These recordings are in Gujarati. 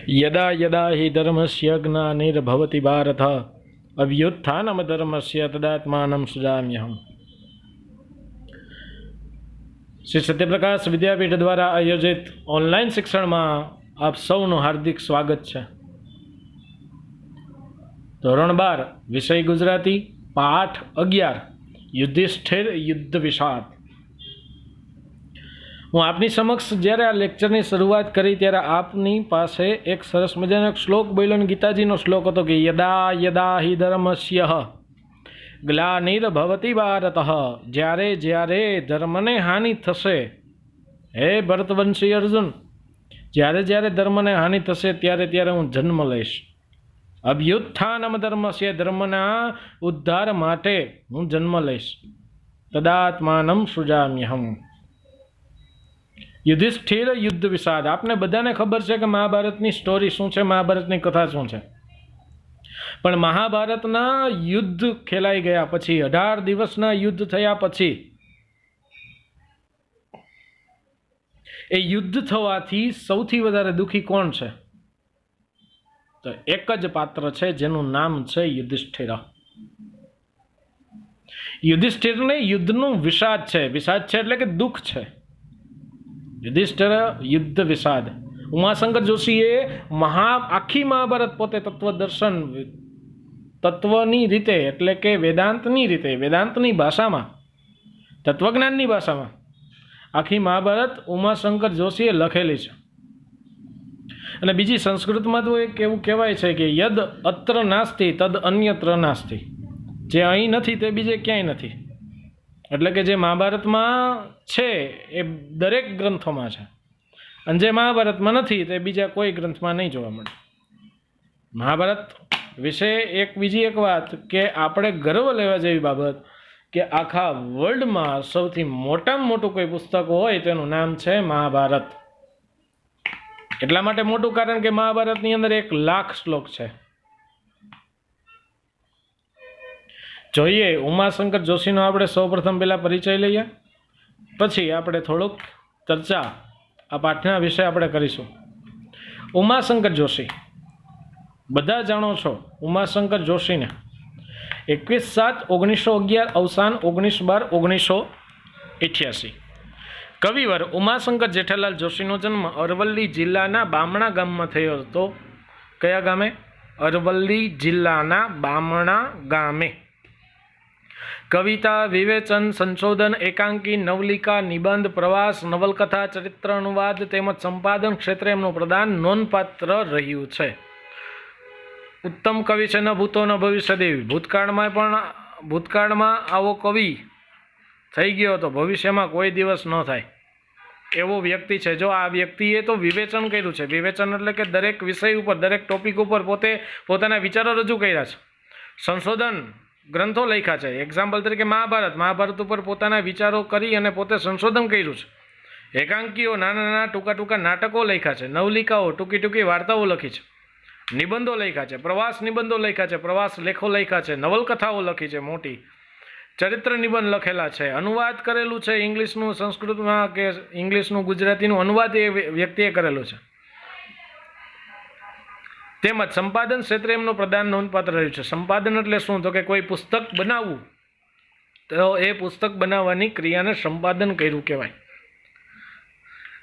यदा यदा हि धर्मस्य ग्लानिर्भवति भारत अभ्युत्थानम धर्मस्य तदात्मानं सृजाम्यहम्। श्री सत्यप्रकाश विद्यापीठ द्वारा आयोजित ऑनलाइन शिक्षण में आप सौનું हार्दिक स्वागत है। ધોરણ 12 વિષય ગુજરાતી પાઠ 11 યુધિષ્ઠિર યુદ્ધ વિષાદ। હું આપની સમક્ષ જ્યારે આ લેક્ચરની શરૂઆત કરી ત્યારે આપની પાસે એક સરસ મજાનો શ્લોક બોલ્યો ને ગીતાજીનો શ્લોક હતો કે યદા યદા હિ ધર્મસ્ય ગ્લાનિર્ભવતિ ભારત, જ્યારે જ્યારે ધર્મને હાનિ થશે, હે ભરતવંશી અર્જુન, જ્યારે જ્યારે ધર્મને હાનિ થશે ત્યારે ત્યારે હું જન્મ લઈશ। અભ્યુત્થાનમ ધર્મસ્ય, ધર્મના ઉદ્ધાર માટે હું જન્મ લઈશ। તદાત્માનમ સૃજામ્યહમ। યુધિષ્ઠિર યુદ્ધ વિષાદ। આપને બધાને ખબર છે કે મહાભારતની સ્ટોરી શું છે, મહાભારતની કથા શું છે, પણ મહાભારતના યુદ્ધ ખેલાઈ ગયા પછી 18 દિવસના યુદ્ધ થયા પછી એ યુદ્ધ થવાથી સૌથી વધારે દુઃખી કોણ છે? તો એક જ પાત્ર છે જેનું નામ છે યુધિષ્ઠિર। યુધિષ્ઠિરને યુદ્ધનું વિષાદ છે। વિષાદ છે એટલે કે દુઃખ છે। યુધિષ્ઠિર યુદ્ધ વિષાદ। ઉમાશંકર જોશીએ આખી મહાભારત પોતે તત્વદર્શન, તત્વની રીતે એટલે કે વેદાંતની રીતે, વેદાંતની ભાષામાં, તત્વજ્ઞાનની ભાષામાં આખી મહાભારત ઉમાશંકર જોશીએ લખેલી છે। અને બીજી સંસ્કૃતમાં તો એક એવું કહેવાય છે કે યદ અત્ર નાસ્તિ તદ અન્યત્ર નાસ્તિ, જે અહીં નથી તે બીજે ક્યાંય નથી। એટલે કે જે મહાભારતમાં છે એ દરેક ગ્રંથોમાં છે, અને જે મહાભારતમાં નથી તે બીજા કોઈ ગ્રંથમાં નહીં જોવા મળે। મહાભારત વિશે બીજી એક વાત કે આપણે ગર્વ લેવા જેવી બાબત કે આખા વર્લ્ડમાં સૌથી મોટામાં મોટું કોઈ પુસ્તક હોય તેનું નામ છે મહાભારત। એટલા માટે મોટું કારણ કે મહાભારતની અંદર 1,00,000 શ્લોક છે। જોઈએ ઉમાશંકર જોશીનો આપણે સૌપ્રથમ પહેલા પરિચય લઈએ, પછી આપણે થોડુંક ચર્ચા આ પાઠના વિશે આપણે કરીશું। ઉમાશંકર જોશી બધા જાણો છો ઉમાશંકર જોશીને। 21/7/1911 અવસાન 19/12/1988। કવિવર ઉમાશંકર જેઠાલાલ જોશીનો જન્મ અરવલ્લી જિલ્લાના બામણા ગામમાં થયો હતો। કયા ગામે? અરવલ્લી જિલ્લાના બામણા ગામે। કવિતા, વિવેચન, સંશોધન, એકાંકી, નવલિકા, નિબંધ, પ્રવાસ, નવલકથા, ચરિત્ર અનુવાદ તેમજ સંપાદન ક્ષેત્રે એમનું પ્રદાન નોંધપાત્ર રહ્યું છે। ઉત્તમ કવિ છે, ન ભૂતો ન ભવિષ્ય દેવી। ભૂતકાળમાં આવો કવિ થઈ ગયો તો ભવિષ્યમાં કોઈ દિવસ ન થાય એવો વ્યક્તિ છે। જો આ વ્યક્તિએ તો વિવેચન કર્યું છે। વિવેચન એટલે કે દરેક વિષય ઉપર, દરેક ટોપિક ઉપર પોતાના વિચારો રજૂ કર્યા છે। સંશોધન ગ્રંથો લખ્યા છે। એક્ઝામ્પલ તરીકે મહાભારત ઉપર પોતાના વિચારો કરી અને પોતે સંશોધન કર્યું છે। એકાંકીઓ નાના નાના ટૂંકા નાટકો લખ્યા છે। નવલિકાઓ ટૂંકી વાર્તાઓ લખી છે। નિબંધો લખ્યા છે। પ્રવાસ નિબંધો લખ્યા છે। પ્રવાસ લેખો લખ્યા છે। નવલકથાઓ લખી છે મોટી। ચરિત્ર નિબંધ લખેલા છે। અનુવાદ કરેલું છે ઇંગ્લિશનું સંસ્કૃતમાં કે ઇંગ્લિશનું ગુજરાતીનું અનુવાદ એ વ્યક્તિએ કરેલું છે। તેમજ સંપાદન ક્ષેત્રે એમનું પ્રદાન નોંધપાત્ર રહ્યું છે। સંપાદન એટલે શું? તો કે કોઈ પુસ્તક બનાવવું, તો એ પુસ્તક બનાવવાની ક્રિયાને સંપાદન કર્યું કહેવાય।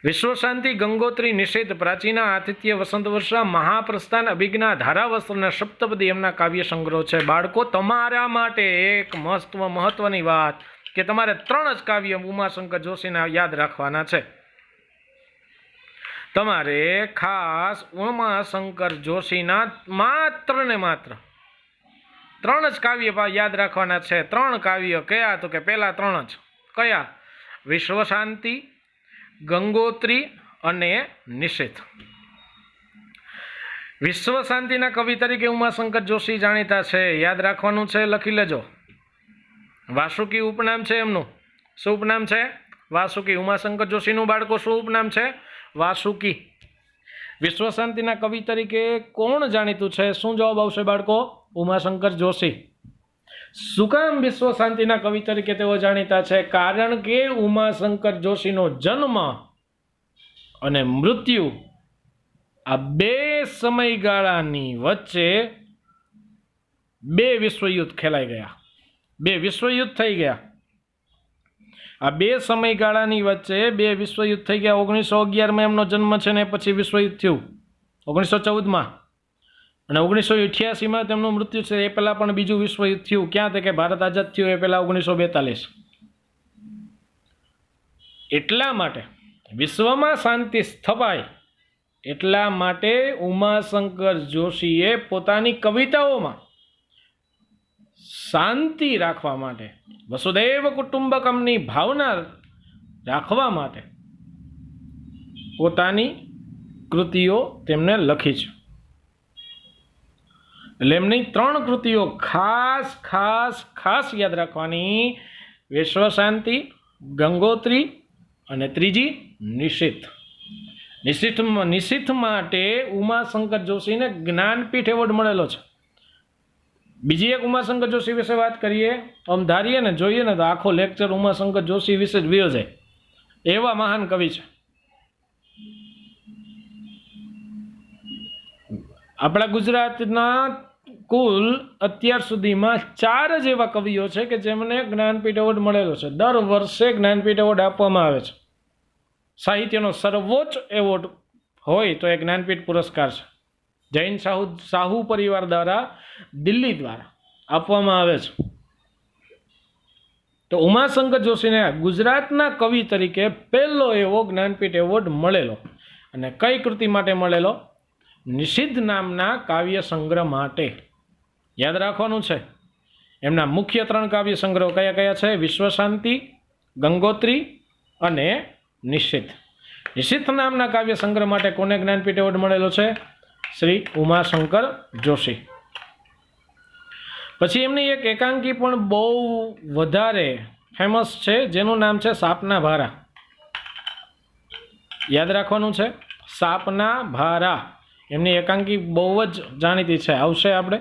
વિશ્વશાંતિ, ગંગોત્રી, નિષેધ, પ્રાચીના, આતિથ્ય, વસંત વર્ષા, મહાપ્રસ્થાન, અભિજ્ઞા, ધારાવસ્ત્ર, સપ્તપદી એમના કાવ્ય સંગ્રહ છે। બાળકો, તમારા માટે એક મહત્વની વાત કે તમારે 3 જ કાવ્ય ઉમાશંકર જોશીના યાદ રાખવાના છે। તમારે ખાસ ઉમાશંકર જોશીના માત્ર ને માત્ર 3 જ કાવ્ય યાદ રાખવાના છે। 3 કાવ્ય કયા? તો કે પહેલા 3 જ કયા? વિશ્વશાંતિ, ગંગોત્રી અને નિષેધ। વિશ્વ શાંતિના કવિ તરીકે ઉમાશંકર જોશી જાણીતા છે। યાદ રાખવાનું છે, લખી લેજો। વાસુકી ઉપનામ છે એમનું। શું ઉપનામ છે? વાસુકી। ઉમાશંકર જોશીનું બાળકો શું ઉપનામ છે? વાસુકી। વિશ્વ શાંતિના કવિ તરીકે કોણ જાણીતું છે? શું જવાબ આવશે બાળકો? ઉમાશંકર જોશી। શું કામ વિશ્વ શાંતિના કવિ તરીકે તેઓ જાણીતા છે? કારણ કે ઉમાશંકર જોશીનો જન્મ અને મૃત્યુ આ બે સમયગાળાની વચ્ચે બે વિશ્વયુદ્ધ ખેલાઈ ગયા, બે વિશ્વયુદ્ધ થઈ ગયા. આ બે સમયગાળાની વચ્ચે બે વિશ્વયુદ્ધ થઈ ગયા. 1911માં એમનો જન્મ છે ને પછી વિશ્વયુદ્ધ થયું 1914માં, અને 1988માં તેમનું મૃત્યુ છે. એ પહેલાં પણ બીજું વિશ્વયુદ્ધ થયું. ક્યાં? તે કે ભારત આઝાદ થયું એ પહેલાં 1942. એટલા માટે વિશ્વમાં શાંતિ સ્થપાય એટલા માટે ઉમાશંકર જોશીએ પોતાની કવિતાઓમાં શાંતિ રાખવા માટે, વસુદેવ કુટુંબકમની ભાવના રાખવા માટે પોતાની કૃતિઓ તેમને લખી છે. એટલે એમની 3 કૃતિઓ ખાસ ખાસ ખાસ યાદ રાખવાની: વિશ્વ શાંતિ, ગંગોત્રી અને ત્રીજી નિશીથ. નિશીથ માટે ઉમાશંકર જોશીને જ્ઞાનપીઠ એવોર્ડ મળેલો છે. બીજી એક ઉમાશંકર જોશી વિશે વાત કરીએ, આમ ધારીએ ને જોઈએ ને તો આખો લેક્ચર ઉમાશંકર જોશી વિશે જ વયો જાય, એવા મહાન કવિ છે. આપણા ગુજરાતના કુલ અત્યાર સુધીમાં 4 જ એવા કવિઓ છે કે જેમને જ્ઞાનપીઠ એવોર્ડ મળેલો છે. દર વર્ષે જ્ઞાનપીઠ એવોર્ડ આપવામાં આવે છે. સાહિત્યનો સર્વોચ્ચ એવોર્ડ હોય તો એ જ્ઞાનપીઠ પુરસ્કાર છે. જૈન સાહુ પરિવાર દ્વારા દિલ્હી દ્વારા આપવામાં આવે છે. તો ઉમાશંકર જોશીને ગુજરાતના કવિ તરીકે પહેલો એવો જ્ઞાનપીઠ એવોર્ડ મળેલો. અને કઈ કૃતિ માટે મળેલો? નિષિદ્ધ નામના કાવ્ય સંગ્રહ માટે. યાદ રાખવાનું છે, એમના મુખ્ય 3 કાવ્ય સંગ્રહો કયા કયા છે? વિશ્વ શાંતિ, ગંગોત્રી અને નિષિદ્ધ. નિષિદ્ધ નામના કાવ્ય સંગ્રહ માટે કોને જ્ઞાનપીઠ એવોર્ડ મળેલો છે? શ્રી ઉમાશંકર જોશી. પછી એમની એક એકાંકી પણ બહુ વધારે ફેમસ છે, જેનું નામ છે સાપના ભારા. યાદ રાખવાનું છે, સાપના ભારા. એમની એકાંકી બહુ જ જાણીતી છે, આવશે આપણે.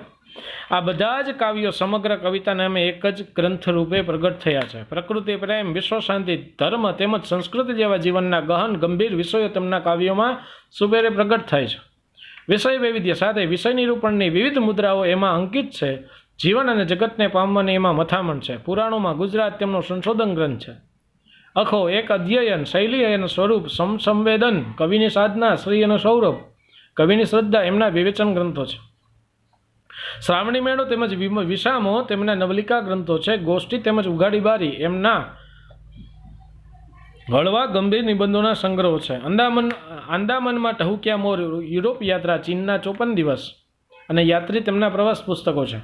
આ બધા જ કાવ્યો સમગ્ર કવિતા નામે એક જ ગ્રંથ રૂપે પ્રગટ થયા છે. પ્રકૃતિ પ્રેમ, વિશ્વ શાંતિ, ધર્મ તેમજ સંસ્કૃતિ જેવા જીવનના ગહન ગંભીર વિષયો તેમના કાવ્યોમાં સુબેરે પ્રગટ થાય છે. વિષય વૈવિધ્ય સાથે વિષય નિરૂપણની વિવિધ મુદ્રાઓ એમાં અંકિત છે. જીવન અને જગતને પામવાની એમાં મથામણ છે. પુરાણોમાં ગુજરાત તેમનો સંશોધન ગ્રંથ છે. અખો એક અધ્યયન, શૈલી અને સ્વરૂપ, સંવેદન, કવિની સાધના, શ્રી અને સૌરભ, કવિની શ્રદ્ધા એમના વિવેચન ગ્રંથો છે. શ્રાવણી મેળો તેમજ વિસામો તેમના નવલિકા ગ્રંથો છે. ગોષ્ઠી તેમજ ઉઘાડી બારી એમના હળવા ગંભીર નિબંધોના સંગ્રહો છે. આંદામાનમાં ટહુકિયા મોર, યુરોપ યાત્રા, ચીનના 54 દિવસ અને યાત્રી તેમના પ્રવાસ પુસ્તકો છે.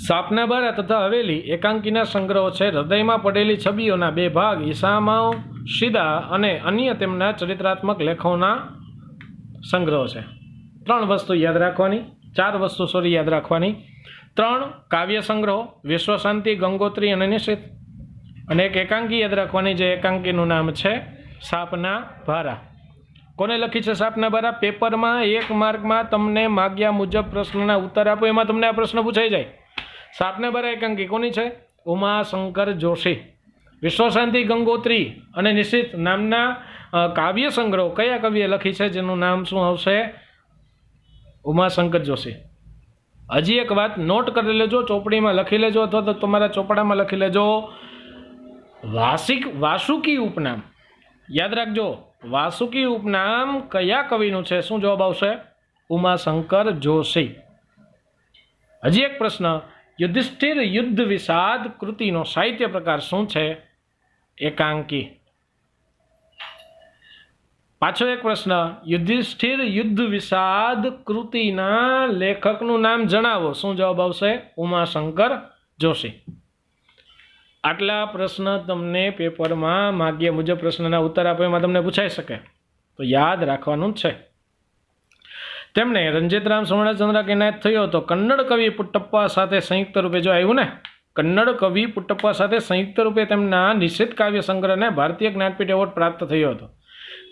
સાપના બારા તથા હવેલી એકાંકીના સંગ્રહો છે. હૃદયમાં પડેલી છબીઓના 2 ભાગ, ઈસામાઓ શિદા અને અન્ય તેમના ચરિત્રાત્મક લેખોના સંગ્રહો છે. 3 વસ્તુ યાદ રાખવાની, 4 વસ્તુ યાદ રાખવાની. 3 કાવ્ય સંગ્રહો, વિશ્વ શાંતિ, ગંગોત્રી અને નિષિદ્ધ, અને એક એકાંકી યાદ રાખવાની, જે એકાંકીનું નામ છે સાપના ભારા. કોને લખી છે સાપના ભારા? પેપરમાં 1 માર્કમાં તમને માગ્યા મુજબ પ્રશ્નના ઉત્તર આપો, એમાં તમને આ પ્રશ્ન પૂછાઈ જાય. સાપના ભારા એકાંકી કોની છે? ઉમાશંકર જોશી. વિશ્વ શાંતિ, ગંગોત્રી અને નિષિદ્ધ નામના કાવ્ય સંગ્રહો કયા કવિએ લખી છે, જેનું નામ શું આવશે? ઉમાશંકર જોશી. હજી એક વાત નોટ કરી લેજો, ચોપડીમાં લખી લેજો અથવા તો તમારા ચોપડામાં લખી લેજો. વાસુકી ઉપનામ યાદ રાખજો. વાસુકી ઉપનામ કયા કવિનું છે? શું જવાબ આવશે? ઉમાશંકર જોશી. હજી એક પ્રશ્ન, યુધિષ્ઠિર યુદ્ધ વિષાદ કૃતિનો સાહિત્ય પ્રકાર શું છે? એકાંકી. પાછો એક પ્રશ્ન, યુધિષ્ઠિર યુદ્ધ વિષાદ કૃતિના લેખકનું નામ જણાવો. શું જવાબ આવશે? ઉમાશંકર જોશી. આટલા પ્રશ્ન તમને પેપરમાં માગ્યા મુજબ પ્રશ્નના ઉત્તર આપો, એમાં તમને પૂછાઈ શકે, તો યાદ રાખવાનું જ છે. તેમને રણજીતરામ સુવર્ણચંદ્રક એનાયત થયો હતો. કન્નડ કવિ પુટ્ટપ્પા સાથે સંયુક્ત રૂપે, જો આવ્યું ને, કન્નડ કવિ પુટ્ટપ્પા સાથે સંયુક્ત રૂપે તેમના નિષિદ્ધ કાવ્ય સંગ્રહને ભારતીય જ્ઞાનપીઠ એવોર્ડ પ્રાપ્ત થયો હતો.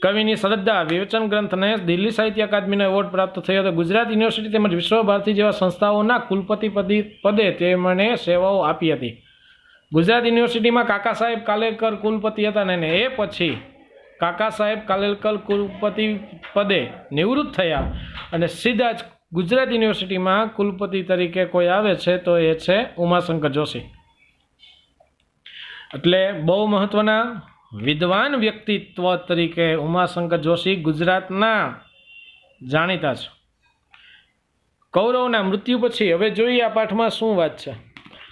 કવિની શ્રદ્ધા વિવેચન ગ્રંથને દિલ્હી સાહિત્ય અકાદમીનો એવોર્ડ પ્રાપ્ત થયો હતો. ગુજરાત યુનિવર્સિટી તેમજ વિશ્વ ભારતી જેવા સંસ્થાઓના કુલપતિ પદે તેમણે સેવાઓ આપી હતી. ગુજરાત યુનિવર્સિટીમાં કાકા સાહેબ કાલેકર કુલપતિ હતા ને એ પછી કાકા સાહેબ કાલેલકર કુલપતિ પદે નિવૃત્ત થયા અને સીધા જ ગુજરાત યુનિવર્સિટીમાં કુલપતિ તરીકે કોઈ આવે છે તો એ છે ઉમાશંકર જોશી. એટલે બહુ મહત્વના વિદ્વાન વ્યક્તિત્વ તરીકે ઉમાશંકર જોશી ગુજરાતના જાણીતા છે. કૌરવના મૃત્યુ પછી હવે જોઈએ આ પાઠમાં શું વાત છે.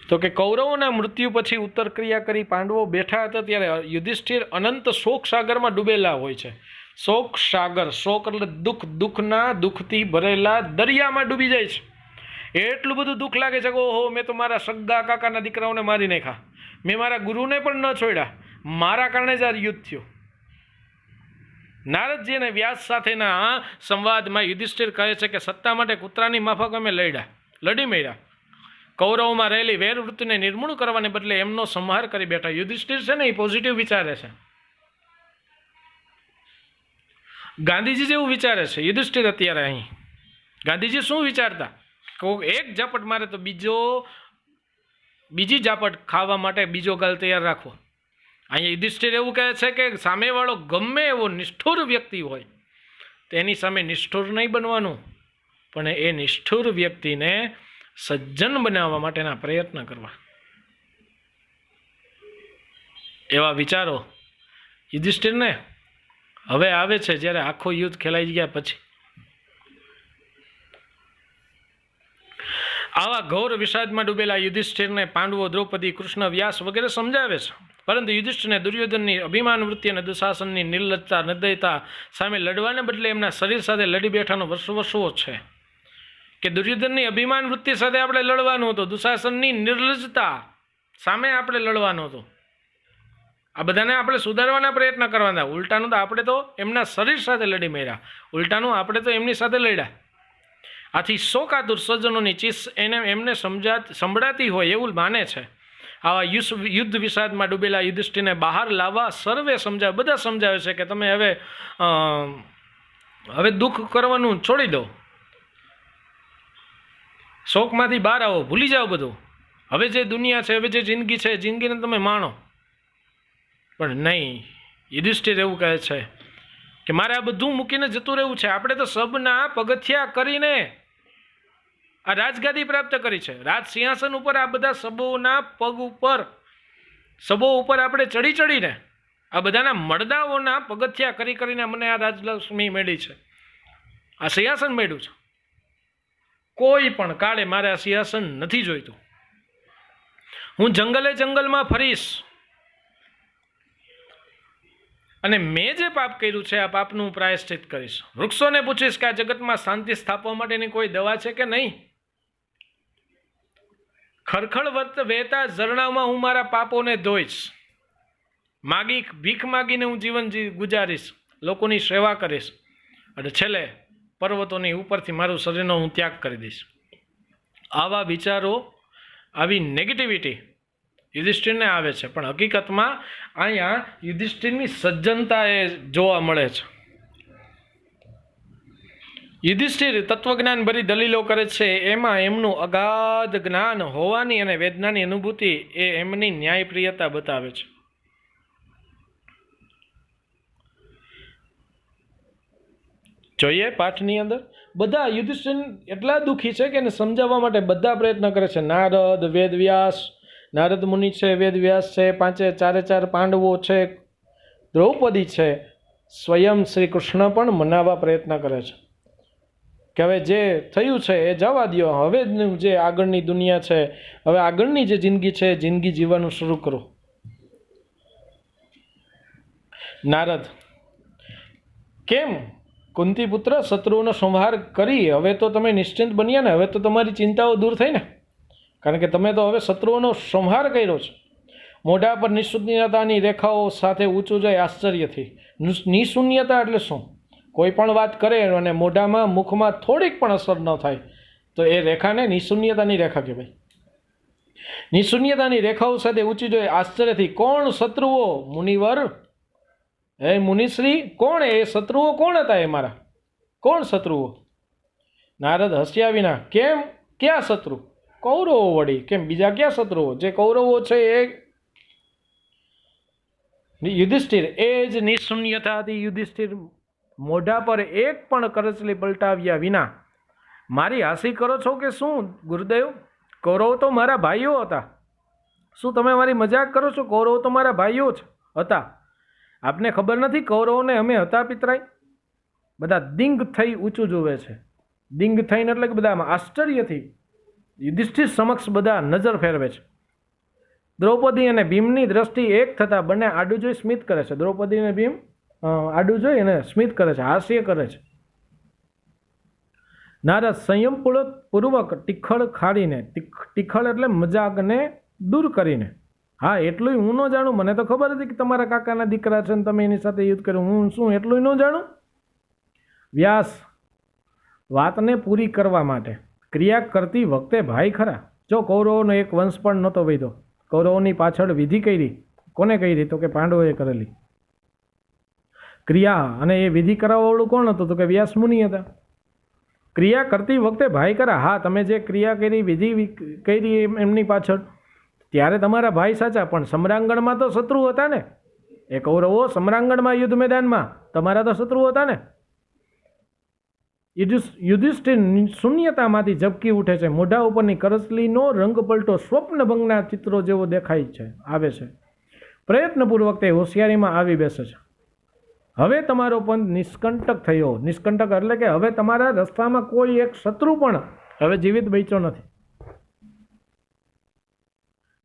તો કે કૌરવોના મૃત્યુ પછી ઉત્તર ક્રિયા કરી પાંડવો બેઠા હતા ત્યારે યુધિષ્ઠિર અનંત શોક સાગરમાં ડૂબેલા હોય છે. શોક સાગર, શોક એટલે દુઃખ, દુઃખથી ભરેલા દરિયામાં ડૂબી જાય છે. એટલું બધું દુઃખ લાગે છે કે ઓહો, મેં તો મારા સગા કાકાના દીકરાઓને મારી નાખ્યા, મેં મારા ગુરુને પણ ન છોડ્યા, મારા કારણે જ આ યુદ્ધ થયું. નારદજી અને વ્યાસ સાથેના સંવાદમાં યુધિષ્ઠિર કહે છે કે સત્તા માટે કૂતરાની માફક અમે લડી મળ્યા. કૌરવોમાં રહેલી વેરવૃત્તિને નિર્મૂળ કરવાને બદલે એમનો સંહાર કરી બેઠા. યુધિષ્ઠિર છે ને એ પોઝિટિવ વિચારે છે, ગાંધીજી જેવું વિચારે છે યુધિષ્ઠિર. અત્યારે અહીં ગાંધીજી શું વિચારતા, એક ઝાપટ મારે તો બીજી ઝાપટ ખાવા માટે બીજો ગાલ તૈયાર રાખવો. અહીંયા યુધિષ્ઠિર એવું કહે છે કે સામેવાળો ગમે એવો નિષ્ઠુર વ્યક્તિ હોય તેની સામે નિષ્ઠુર નહીં બનવાનું, પણ એ નિષ્ઠુર વ્યક્તિને સજ્જન બનાવવા માટેના પ્રયત્ન કરવા. એવા વિચારો યુધિષ્ઠિરને હવે આવે છે જ્યારે આખો યુદ્ધ ખેલાઈ ગયા પછી. આવા ઘોર વિષાદમાં ડૂબેલા યુધિષ્ઠિરને પાંડવો, દ્રૌપદી, કૃષ્ણ, વ્યાસ વગેરે સમજાવે છે. પરંતુ યુધિષ્ઠિરને દુર્યોધનની અભિમાન વૃત્તિ અને દુશાસનની નિર્લજ્જતા, નિર્દયતા સામે લડવાને બદલે એમના શરીર સાથે લડી બેઠાનો વર્ષો છે. કે દુર્યોધનની અભિમાન વૃત્તિ સાથે આપણે લડવાનું હતું, દુશાસનની નિર્લજ્જતા સામે આપણે લડવાનું હતું. આ બધાને આપણે સુધારવાના પ્રયત્ન કરવાના. ઉલટાનું તો આપણે તો એમના શરીર સાથે લડી મેળ્યા, ઉલટાનું આપણે તો એમની સાથે લડ્યા. આથી શોકાતુર સજ્જનોની ચીસ એમને સંભળાતી હોય એવું માને છે. આવા યુદ્ધ વિષાદમાં ડૂબેલા યુધિષ્ઠિરને બહાર લાવવા સર્વે બધા સમજાવે છે કે તમે હવે દુઃખ કરવાનું છોડી દો, શોકમાંથી બહાર આવો, ભૂલી જાઓ બધું. હવે જે દુનિયા છે, હવે જે જિંદગી છે, જિંદગીને તમે માણો. પણ નહીં, યુધિષ્ઠિર એવું કહે છે કે મારે આ બધું મૂકીને જતું રહેવું છે. આપણે તો સબના પગથિયા કરીને આ રાજગાદી પ્રાપ્ત કરી છે, રાજ સિંહાસન ઉપર આ બધા સબોના પગ ઉપર, સબો ઉપર આપણે ચડીને આ બધાના મળદાઓના પગથિયા કરીને મને આ રાજલક્ષ્મી મેળી છે, આ સિંહાસન મેળ્યું છે. કોઈ પણ કાળે મારે આ સિંહાસન નથી જોઈતું. હું જંગલમાં ફરીશ અને મેં જે પાપ કર્યું છે આ પાપનું પ્રાયશ્ચિત કરીશ. વૃક્ષોને પૂછીશ કે આ જગતમાં શાંતિ સ્થાપવા માટેની કોઈ દવા છે કે નહીં. ખળખળ વહેતા ઝરણામાં હું મારા પાપોને ધોઈશ. ભીખ માગીને હું જીવન ગુજારીશ, લોકોની સેવા કરીશ અને છેલ્લે પર્વતોની ઉપરથી મારું શરીરનો હું ત્યાગ કરી દઈશ. આવા વિચારો, આવી નેગેટિવિટી યુધિષ્ઠિરને આવે છે. પણ હકીકતમાં અહીંયા યુધિષ્ઠિરની સજ્જનતા એ જોવા મળે છે. યુધિષ્ઠિર તત્વજ્ઞાન ભરી દલીલો કરે છે, એમાં એમનું અગાધ જ્ઞાન હોવાની અને વેદનાની અનુભૂતિ એ એમની ન્યાયપ્રિયતા બતાવે છે. જોઈએ પાઠની અંદર બધા યુધિષ્ઠિર એટલા દુઃખી છે કે એને સમજાવવા માટે બધા પ્રયત્ન કરે છે. નારદ, વેદવ્યાસ, નારદ મુનિ છે, વેદવ્યાસ છે, ચારે પાંડવો છે, દ્રૌપદી છે, સ્વયં શ્રી કૃષ્ણ પણ મનાવવા પ્રયત્ન કરે છે કે હવે જે થયું છે એ જવા દો, હવે જે આગળની દુનિયા છે, હવે આગળની જે જિંદગી છે, જિંદગી જીવવાનું શરૂ કરો. નારદ, કેમ કુંતી પુત્ર, શત્રુઓનો સંહાર કરી હવે તો તમે નિશ્ચિંત બન્યા ને, હવે તો તમારી ચિંતાઓ દૂર થઈ ને, કારણ કે તમે તો હવે શત્રુઓનો સંહાર કર્યો છે. મોઢા પર નિઃશૂન્યતાની રેખાઓ સાથે ઊંચું જાય આશ્ચર્યથી. નિઃશૂન્યતા એટલે શું? કોઈ પણ વાત કરે અને મોઢામાં, મુખમાં થોડીક પણ અસર ન થાય તો એ રેખાને નિઃશૂન્યતાની રેખા કહેવાય. નિઃશૂન્યતાની રેખાઓ સાથે ઊંચી જાય આશ્ચર્યથી. કોણ શત્રુઓ? મુનિવર, હે મુનિશ્રી, કોણ એ શત્રુઓ? કોણ હતા એ મારા? કોણ શત્રુઓ? નારદ હસ્યા વિના, કેમ, ક્યાં શત્રુ? કૌરવો વળી, કેમ બીજા ક્યાં શત્રુઓ? જે કૌરવો છે એ યુધિષ્ઠિર એ જ નિઃશૂન્યતાથી યુધિષ્ઠિર મોઢા પર એક પણ કરચલી પલટાવ્યા વિના મારી હાંસી કરો છો કે શું ગુરુદેવ? કૌરવો તો મારા ભાઈઓ હતા. શું તમે મારી મજાક કરો છો? કૌરવો તો મારા ભાઈઓ જ હતા. આપને ખબર નથી કૌરવોને અમે હતા પિતરાઈ? બધા દિંગ થઈ ઊંચું જોવે છે. દિંગ થઈને એટલે કે બધા આશ્ચર્યથી યુધિષ્ઠિર સમક્ષ બધા નજર ફેરવે છે. દ્રૌપદી અને ભીમની દ્રષ્ટિ એક થતાં બંને આડું જોઈ સ્મિત કરે છે. દ્રૌપદી અને ભીમ આડું જોઈ અને સ્મિત કરે છે, હાસ્ય કરે છે. નારદ સંયમપૂર્વક ટીખળ ખાડીને, ટીખળ એટલે મજાકને દૂર કરીને, હા એટલું હું ન જાણું, મને તો ખબર હતી કે તમારા કાકાના દીકરા છે ને તમે એની સાથે યુદ્ધ કર્યું, હું શું એટલું ન જાણું? વ્યાસ વાતને પૂરી કરવા માટે ક્રિયા કરતી વખતે ભાઈ ખરા. જો કૌરવોનો એક વંશ પણ નહોતો વધ્યો. કૌરવોની પાછળ વિધિ કરી, કોને કરી? તો કે પાંડવોએ કરેલી ક્રિયા. અને એ વિધિ કરાવવાવાળું કોણ હતું? તો કે વ્યાસ મુનિ હતા. ક્રિયા કરતી વખતે ભાઈ ખરા. હા, તમે જે ક્રિયા કરી, વિધિ કરી એમની પાછળ, ત્યારે તમારા ભાઈ સાચા, પણ સમ્રાંગણમાં તો શત્રુ હતા ને. એ કૌરવો સમ્રાંગણમાં યુદ્ધ મેદાનમાં તમારા તો શત્રુ હતા ને. યુધિષ્ઠિર શૂન્યતામાંથી ઝબકી ઉઠે છે. મોઢા ઉપરની કરચલીનો રંગ પલટો સ્વપ્નભંગના ચિત્રો જેવો દેખાય છે, આવે છે. પ્રયત્નપૂર્વક તે હોશિયારીમાં આવી બેસે છે. હવે તમારો પંથ નિષ્કંટક થયો. નિષ્કંટક એટલે કે હવે તમારા રસ્તામાં કોઈ એક શત્રુ પણ હવે જીવિત બચ્યો નથી.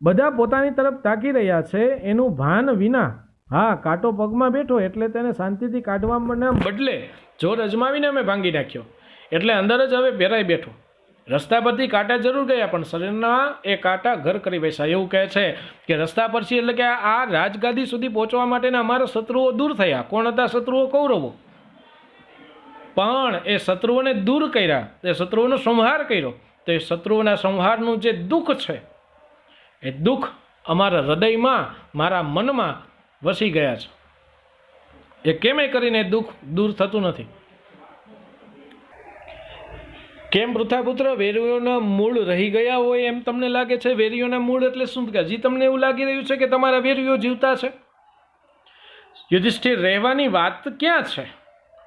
બધા પોતાની તરફ તાકી રહ્યા છે એનું ભાન વિના. હા, કાંટો પગમાં બેઠો એટલે તેને શાંતિથી કાઢવાના બદલે જોર અજમાવીને અમે ભાંગી નાખ્યો. એટલે અંદર જ હવે ભેરાઈ બેઠો. રસ્તા પરથી કાંટા જરૂર ગયા, પણ શરીરના એ કાંટા ઘર કરી બેસ્યા. એવું કહે છે કે રસ્તા પરથી એટલે કે આ રાજગાદી સુધી પહોંચવા માટેના અમારા શત્રુઓ દૂર થયા. કોણ હતા શત્રુઓ? કૌરવો. પણ એ શત્રુઓને દૂર કર્યા, એ શત્રુઓનો સંહાર કર્યો. તો એ શત્રુઓના સંહારનું જે દુઃખ છે, એ દુઃખ અમારા હૃદયમાં, મારા મનમાં વસી ગયા છે. એ કેમે કરીને દુઃખ દૂર થતું નથી. કેમ પૃથાપુત્ર વેરીઓના મૂળ રહી ગયા હોય એમ તમને લાગે છે? વેરીઓના મૂળ એટલે શું? હજી તમને એવું લાગી રહ્યું છે કે તમારા વેરીઓ જીવતા છે? યુધિષ્ઠિર, રહેવાની વાત ક્યાં છે?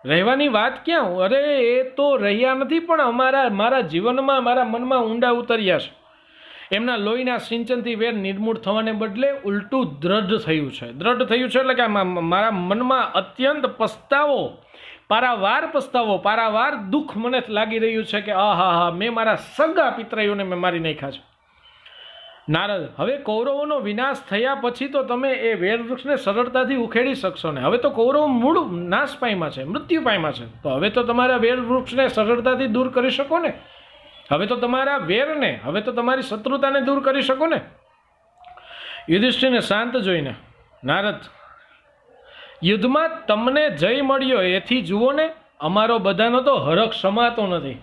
રહેવાની વાત ક્યાં? અરે એ તો રહ્યા નથી, પણ મારા જીવનમાં, મારા મનમાં ઊંડા ઉતર્યા છે. એમના લોહીના સિંચનથી વેર નિર્મૂળ થવાને બદલે ઉલટું દ્રઢ થયું છે. દ્રઢ થયું છે એટલે કે મારા મનમાં અત્યંત પસ્તાવો, પારાવાર દુઃખ મને લાગી રહ્યું છે કે આહા, મેં મારા સગા પિતરાઈઓને મેં મારી નાખ્યા છે. નારદ, હવે કૌરવોનો વિનાશ થયા પછી તો તમે એ વેરવૃક્ષને સરળતાથી ઉખેડી શકશો ને. હવે તો કૌરવો મૂળ નાશ પામ્યા છે, મૃત્યુ પામ્યા છે, તો હવે તો તમારા વેરવૃક્ષને સરળતાથી દૂર કરી શકો ને. હવે તો તમારા વેરને, હવે તો તમારી શત્રુતાને દૂર કરી શકો ને. યુધિષ્ઠિરને શાંત જોઈને નારદ, યુદ્ધમાં તમને જય મળ્યો એથી જુઓ ને, અમારો બધાનો તો હરખ સમાતો નથી.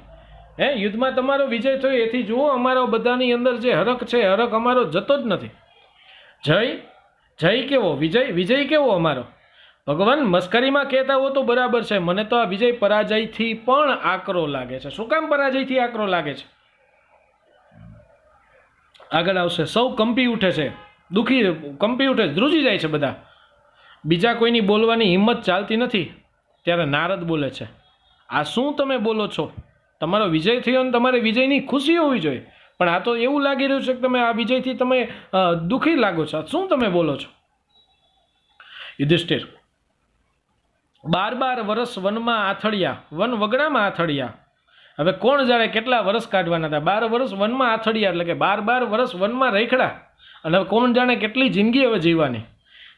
યુદ્ધમાં તમારો વિજય થયો એથી જુઓ, અમારો બધાની અંદર જે હરખ છે, હરખ અમારો જતો જ નથી. જય કેવો, વિજય કેવો અમારો? ભગવાન મસ્કરીમાં કહેતા હો તો બરાબર છે, મને તો આ વિજય પરાજયથી પણ આકરો લાગે છે. શું કામ પરાજયથી આકરો લાગે છે? આગળ આવશે. સૌ કંપી ઉઠે છે, કંપી ઉઠે, ધ્રુજી જાય છે બધા. બીજા કોઈની બોલવાની હિંમત ચાલતી નથી. ત્યારે નારદ બોલે છે, આ શું તમે બોલો છો? તમારો વિજય થયો અને તમારે વિજયની ખુશી હોવી જોઈએ, પણ આ તો એવું લાગી રહ્યું છે કે તમે આ વિજયથી તમે દુઃખી લાગો છો. શું તમે બોલો છો? યુધિષ્ઠિર, 12 વર્ષ વનમાં આથડ્યા, વન વગડામાં આથડ્યા. હવે કોણ જાણે કેટલા વર્ષ કાઢવાના હતા. 12 વર્ષ વનમાં આથડ્યા એટલે કે 12 વર્ષ વનમાં રેખડા. અને હવે કોણ જાણે કેટલી જિંદગી હવે જીવવાની.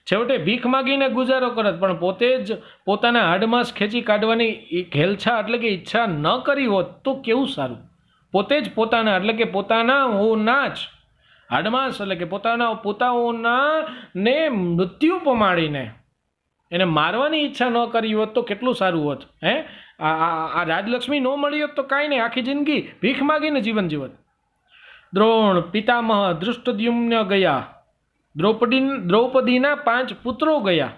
છેવટે ભીખ માગીને ગુજારો કરત, પણ પોતે જ પોતાના હાડમાંસ ખેંચી કાઢવાની ઘેલછા એટલે કે ઈચ્છા ન કરી હોત તો કેવું સારું. પોતે જ પોતાના એટલે કે પોતાના જ હાડમાંસ એટલે કે પોતાઓના ને મૃત્યુ પમાડીને એને મારવાની ઈચ્છા ન કરી હોત તો કેટલું સારું હોત. આ રાજલક્ષ્મી ન મળી હોત તો કાંઈ નહીં, આખી જિંદગી ભીખ માગીને જીવન જીવત. દ્રોણ, પિતામહ, ધૃષ્ટદ્યુમ્ન ગયા, દ્રૌપદીના 5 પુત્રો ગયા,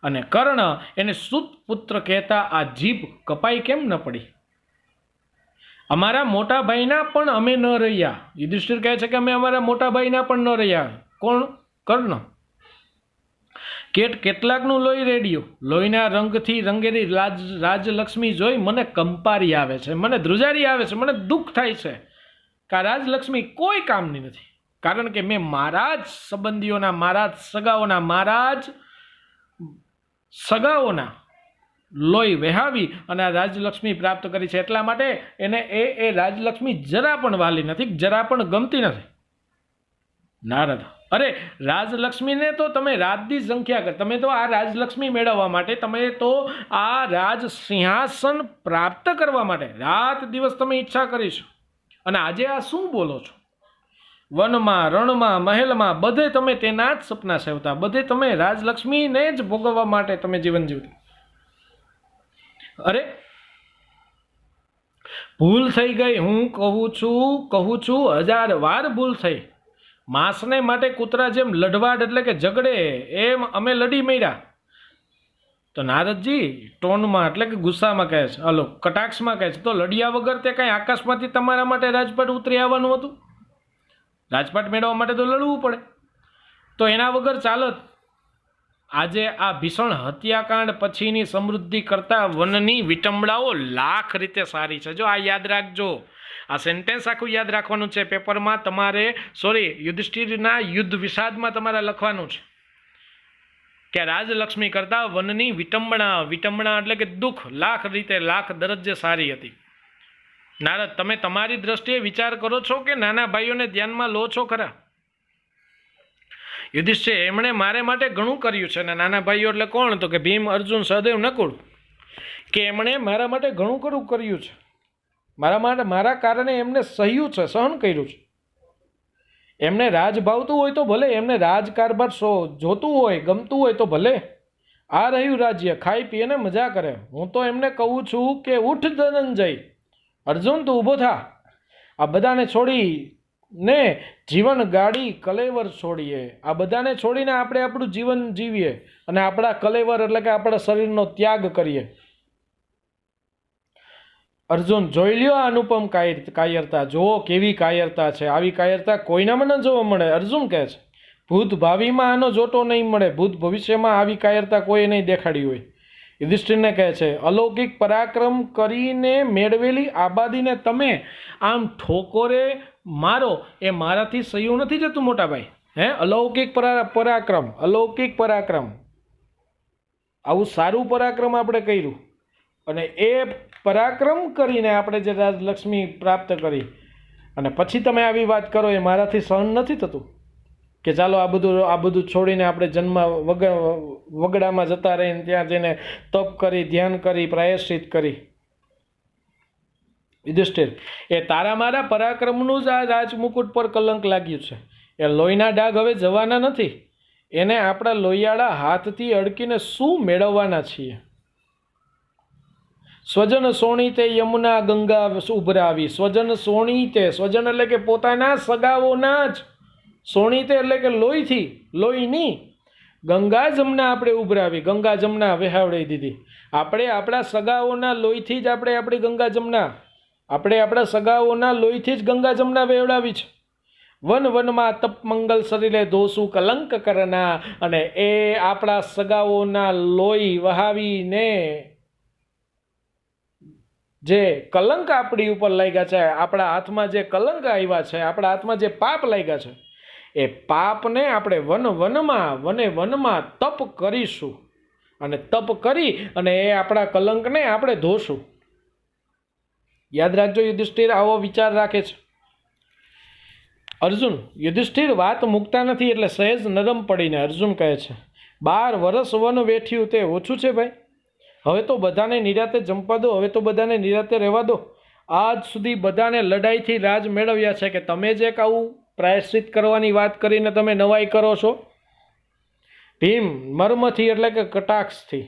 અને કર્ણ એને સુત પુત્ર કહેતા આ જીભ કપાઈ કેમ ન પડી? અમારા મોટા ભાઈના પણ અમે ન રહ્યા. યુધિષ્ઠિર કહે છે કે અમે અમારા મોટા ભાઈના પણ ન રહ્યા. કોણ? કર્ણ. કેટલાકનું લોહી રેડ્યું, લોહીના રંગથી રંગેલી રાજલક્ષ્મી જોઈ મને કંપારી આવે છે, મને ધ્રુજારી આવે છે, મને દુઃખ થાય છે કે આ રાજલક્ષ્મી કોઈ કામની નથી, કારણ કે મેં મારા જ સંબંધીઓના, મારા જ સગાઓના, મારા જ સગાઓના લોહી વહાવી અને આ રાજલક્ષ્મી પ્રાપ્ત કરી છે. એટલા માટે એને એ રાજલક્ષ્મી જરા પણ વાલી નથી, જરા પણ ગમતી નથી. નારદ: અરે રાજલક્ષ્મીને તો તમે રાતની સંખ્યા કર, તમે તો આ રાજલક્ષ્મી મેળવવા માટે, તમે તો આ રાજ સિંહાસન પ્રાપ્ત કરવા માટે રાત દિવસ તમે ઈચ્છા કરીશું, અને આજે આ શું બોલો છો? વનમાં, રણમાં, મહેલમાં બધે તમે તેના જ સપના સેવતા, બધે તમે રાજલક્ષ્મીને જ ભોગવવા માટે તમે જીવન જીવતા. અરે ભૂલ થઈ ગઈ, હું કહું છું 1000 વાર ભૂલ થઈ. માંસને માટે કૂતરા જેમ લડવાડ એટલે કે ઝઘડે એમ અમે લડી મર્યા. તો નારદજી ટોનમાં એટલે કે ગુસ્સામાં કહે છે, હલો કટાક્ષમાં કહે છે, તો લડિયા વગર તે કાંઈ આકાશમાંથી તમારા માટે રાજપાટ ઉતરી આવવાનું હતું? રાજપાટ મેળવવા માટે તો લડવું પડે, તો એના વગર ચાલત. આજે આ ભીષણ હત્યાકાંડ પછીની સમૃદ્ધિ કરતાં વનની વિટંબણાઓ લાખ રીતે સારી છે. જો આ યાદ રાખજો, આ સેન્ટેન્સ આખું યાદ રાખવાનું છે. પેપરમાં તમારે યુધિષ્ઠિરના યુદ્ધ વિષાદમાં તમારે લખવાનું છે કે રાજલક્ષ્મી કરતાં વનની વિટંબણા એટલે કે દુઃખ લાખ રીતે, લાખ દરજ્જે સારી હતી. નારદ: તમે તમારી દ્રષ્ટિએ વિચાર કરો છો કે નાના ભાઈઓને ધ્યાનમાં લો છો ખરા? યુધિષ્ઠિર: એમણે મારે માટે ઘણું કર્યું છે. અને નાના ભાઈઓ એટલે કોણ? તો કે ભીમ, અર્જુન, સહદેવ, નકુળ. કે એમણે મારા માટે ઘણું કર્યું છે, મારા કારણે એમને સહ્યું છે, સહન કર્યું છે. એમને રાજ ભાવતું હોય તો ભલે, એમને રાજકારભાર જોતું હોય, ગમતું હોય તો ભલે. આ રહ્યું રાજ્ય, ખાઈ પીને મજા કરે. હું તો એમને કહું છું કે ઉઠ ધનંજય, અર્જુન તું ઊભો થા. આ બધાને છોડીને જીવન ગાડી કલેવર છોડીએ, આ બધાને છોડીને આપણે આપણું જીવન જીવીએ અને આપણા કલેવર એટલે કે આપણા શરીરનો ત્યાગ કરીએ. અર્જુન: જોઈ લ્યો આ અનુપમ કાયરતા, જુઓ કેવી કાયરતા છે. આવી કાયરતા કોઈનામાં ન જોવા મળે. અર્જુન કહે છે, ભૂત ભાવિમાં આનો જોટો નહીં મળે, ભૂત ભવિષ્યમાં આવી કાયરતા કોઈ નહીં દેખાડી હોય. યુધિષ્ઠિરને કહે છે, અલૌકિક પરાક્રમ કરીને મેળવેલી આબાદીને તમે આમ ઠોકોરે મારો, એ મારાથી સહ્યું નથી જતું મોટા ભાઈ. અલૌકિક પરાક્રમ, અલૌકિક પરાક્રમ, આવું સારું પરાક્રમ આપણે કર્યું, અને એ પરાક્રમ કરીને આપણે જે રાજલક્ષ્મી પ્રાપ્ત કરી, અને પછી તમે આવી વાત કરો એ મારાથી સહન નથી થતું. કે ચાલો આ બધું છોડીને આપણે જન્મ વગડામાં જતા રહીને ત્યાં જઈને તપ કરી, ધ્યાન કરી, પ્રાયશ્ચિત કરી. યુધિષ્ઠિર: એ તારા મારા પરાક્રમનું જ આ રાજમુકુટ પર કલંક લાગ્યું છે. એ લોહીના ડાઘ હવે જવાના નથી, એને આપણા લોહિયાળા હાથથી અડકીને શું મેળવવાના છીએ? સ્વજન સોણીતે યમુના ગંગા ઉભરાવી. સ્વજન સોણીતે, સ્વજન એટલે કે પોતાના સગાઓના જ, સોણીતે એટલે કે લોહીની ગંગા જમના આપણે ઉભરાવી, ગંગા જમના વહાવડી દીધી. આપણે આપણા સગાઓના લોહીથી જ આપણી ગંગા જમના, આપણે આપણા સગાઓના લોહીથી જ ગંગા જમના વહેવડાવી છે. વનમાં તપ મંગલ શરીરે દોષું કલંક કરના, અને એ આપણા સગાઓના લોહી વહાવીને જે કલંક આપણી ઉપર લાગ્યા છે, આપણા હાથમાં જે કલંક આવ્યા છે, આપણા હાથમાં જે પાપ લાગ્યા છે, એ પાપને આપણે વનમાં તપ કરીશું, અને તપ કરી અને એ આપણા કલંકને આપણે ધોશું. યાદ રાખજો, યુધિષ્ઠિર આવો વિચાર રાખે છે. અર્જુન: યુધિષ્ઠિર વાત મૂકતા નથી એટલે સહેજ નરમ પડીને અર્જુન કહે છે, 12 વર્ષ વન વેઠ્યું તે ઓછું છે ભાઈ? હવે તો બધાને નિરાતે જંપવા દો, હવે તો બધાને નિરાતે રહેવા દો. આજ સુધી બધાને લડાઈથી રાજ મેળવ્યા છે, કે તમે જે આવું પ્રાયશ્ચિત કરવાની વાત કરીને તમે નવાઈ કરો છો? ભીમ: મર્મથી એટલે કે કટાક્ષથી.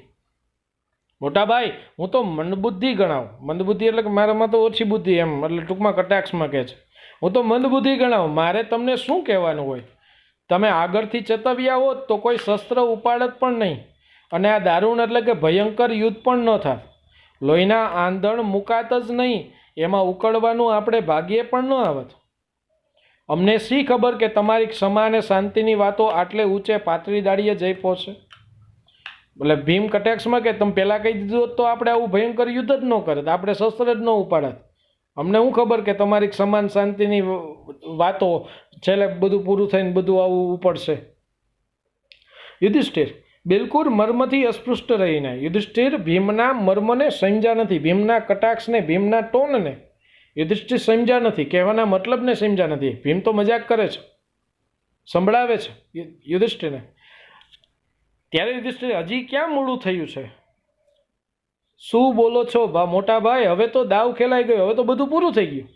મોટા ભાઈ, હું તો મંદબુદ્ધિ ગણાવું. મંદબુદ્ધિ એટલે કે મારામાં તો ઓછી બુદ્ધિ, એમ એટલે ટૂંકમાં કટાક્ષમાં કહે છે. હું તો મંદબુદ્ધિ ગણાવું, મારે તમને શું કહેવાનું હોય? તમે આગળથી ચેતવ્યા હોત તો કોઈ શસ્ત્ર ઉપાડત પણ નહીં, અને આ દારૂણ એટલે કે ભયંકર યુદ્ધ પણ ન થાત. લોહીના આંધણ મુકાત જ નહીં, એમાં ઉકળવાનું આપણે ભાગ્યે પણ ન આવત. અમને શી ખબર કે તમારી ક્ષમા અને શાંતિની વાતો આટલે ઊંચે પાતળી દાડીએ જઈ પહોંચે? એટલે ભીમ કટાક્ષમાં કે તમે પહેલાં કહી દીધું હોત તો આપણે આવું ભયંકર યુદ્ધ જ ન કરત, આપણે શસ્ત્ર જ ન ઉપાડત. અમને શું ખબર કે તમારી સમાન શાંતિની વાતો છેલ્લે બધું પૂરું થઈને બધું આવું ઉપડશે. યુધિષ્ઠિર બિલકુલ મર્મથી અસ્પૃષ્ટ રહીને, યુધિષ્ઠિર ભીમના મર્મને સમજ્યા નથી, ભીમના કટાક્ષને, ભીમના ટોનને યુધિષ્ઠિર સમજ્યા નથી, કહેવાના મતલબને સમજ્યા નથી. ભીમ તો મજાક કરે છે, સંભળાવે છે યુધિષ્ઠિરને. ત્યારે યુધિષ્ઠિર હજી ક્યાં મોડું થયું છે, શું બોલો છો મોટા ભાઈ, હવે તો દાવ ખેલાઈ ગયો, હવે તો બધું પૂરું થઈ ગયું.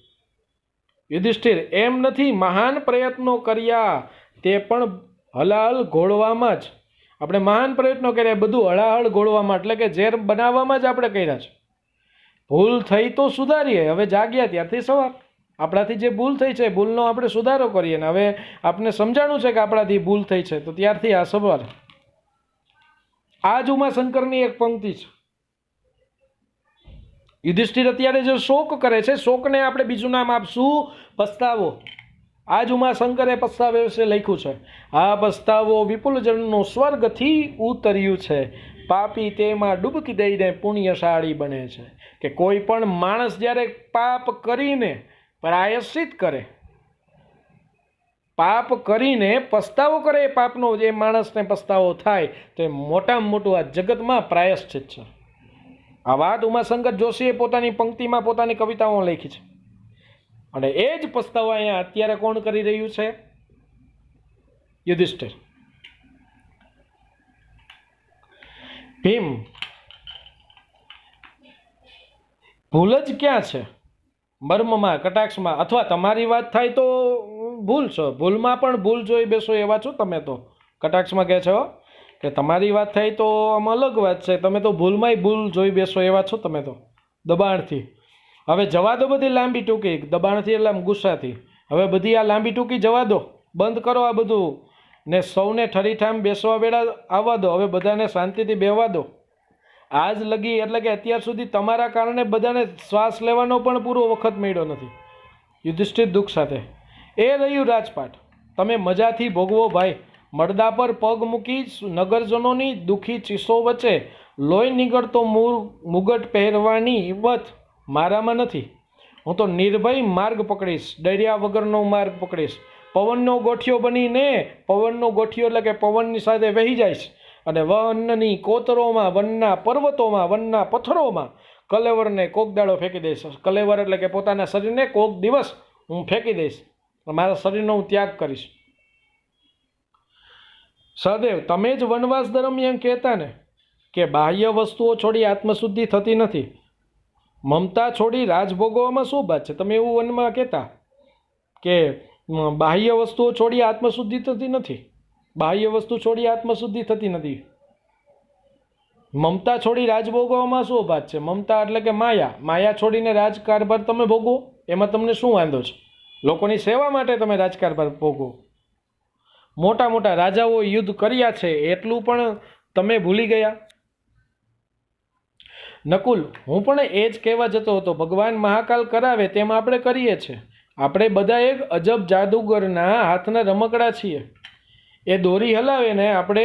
યુધિષ્ઠિર એમ નથી, મહાન પ્રયત્નો કર્યા તે પણ હલાહલ ઘોળવામાં જ. આપણે મહાન પ્રયત્નો કર્યા બધું હળાહળ ઘોળવામાં, એટલે કે ઝેર બનાવવામાં જ આપણે કર્યા છે. ભૂલ થઈ તો સુધારીએ, હવે જાગ્યા ત્યારથી સવાર. આપણાથી જે ભૂલ થઈ છે ભૂલનો આપણે સુધારો કરીએ ને હવે આપણે સમજાણું છે કે આપણાથી ભૂલ થઈ છે તો ત્યારથી આ સવાર. આ જ ઉમાશંકરની એક પંક્તિ છે. યુધિષ્ઠિર અત્યારે જે શોક કરે છે, શોકને આપણે બીજું નામ આપશું પસ્તાવો. આ જ ઉમાશંકરે પસ્તાવો વિશે લખ્યું છે. આ પસ્તાવો વિપુલ જનનું સ્વર્ગથી ઉતર્યું છે, પાપી તેમાં ડૂબકી દઈને પુણ્યશાળી બને છે. કે કોઈ પણ માણસ જ્યારે પાપ કરીને પ્રાયશ્ચિત કરે, પાપ કરીને પસ્તાવો કરે, એ પાપનો જે માણસને પસ્તાવો થાય તો એ મોટામાં મોટું આ જગતમાં પ્રાયશ્ચિત છે. આ વાત ઉમાશંકર જોશીએ પોતાની પંક્તિમાં, પોતાની કવિતાઓ લખી છે. અને એ જ પસ્તાવો અહીંયા અત્યારે કોણ કરી રહ્યું છે? યુધિષ્ઠિર. ભીમ ભૂલ જ ક્યાં છે? મર્મમાં, કટાક્ષમાં, અથવા તમારી વાત થાય તો ભૂલ છો, ભૂલમાં પણ ભૂલ જોઈ બેસો એવા છો તમે તો. કટાક્ષમાં કહે છો કે તમારી વાત થાય તો આમાં અલગ વાત છે, તમે તો ભૂલમાંય ભૂલ જોઈ બેસો એવા છો તમે તો, દબાણથી. હવે જવા દો બધી લાંબી ટૂંકી, દબાણથી એટલે આમ ગુસ્સાથી. હવે બધી આ લાંબી ટૂંકી જવા દો, બંધ કરો આ બધું, ને સૌને ઠરીઠામ બેસવા વેળા આવવા દો. હવે બધાને શાંતિથી બેહવા દો. આજ લગી એટલે કે અત્યાર સુધી તમારા કારણે બધાને શ્વાસ લેવાનો પણ પૂરો વખત મળ્યો નથી. યુધિષ્ઠિર દુઃખ સાથે. એ રહ્યું રાજપાટ, તમે મજાથી ભોગવો ભાઈ. મળદા પર પગ મૂકી નગરજનોની દુઃખી ચીસો વચ્ચે લોહી નીકળતો મુગટ પહેરવાની હિંમત મારામાં નથી. હું તો નિર્ભય માર્ગ પકડીશ, ડર્યા વગરનો માર્ગ પકડીશ. પવનનો ગોઠિયો બનીને, પવનનો ગોઠિયો એટલે કે પવનની સાથે વહી જઈશ અને વનની કોતરોમાં, વનના પર્વતોમાં, વનના પથ્થરોમાં કલેવરને કોક દાડો ફેંકી દઈશ. કલેવર એટલે કે પોતાના શરીરને કોક દિવસ હું ફેંકી દઈશ, મારા શરીરનો હું ત્યાગ કરીશ. સહદેવ, તમે જ વનવાસ દરમિયાન કહેતા ને કે બાહ્ય વસ્તુઓ છોડી આત્મશુદ્ધિ થતી નથી, મમતા છોડી રાજભોગવામાં શું વાત છે? તમે એવું વનમાં કહેતા કે બાહ્ય વસ્તુઓ છોડી આત્મશુદ્ધિ થતી નથી, બાહ્ય વસ્તુ છોડી આત્મશુદ્ધિ થતી નથી, મમતા છોડી રાજભોગવામાં શું વાત છે? મમતા એટલે કે માયા, માયા છોડીને રાજકારભાર તમે ભોગવો, એમાં તમને શું વાંધો છે? લોકોની સેવા માટે તમે રાજકારભાર ભોગવો. મોટા મોટા રાજાઓ યુદ્ધ કર્યા છે એટલું પણ તમે ભૂલી ગયા. નકુલ, હું પણ એ જ કહેવા જતો હતો, ભગવાન મહાકાલ કરાવે તેમ આપણે કરીએ છીએ. આપણે બધા એક અજબ જાદુગરના હાથના રમકડા છીએ. એ દોરી હલાવે ને આપણે,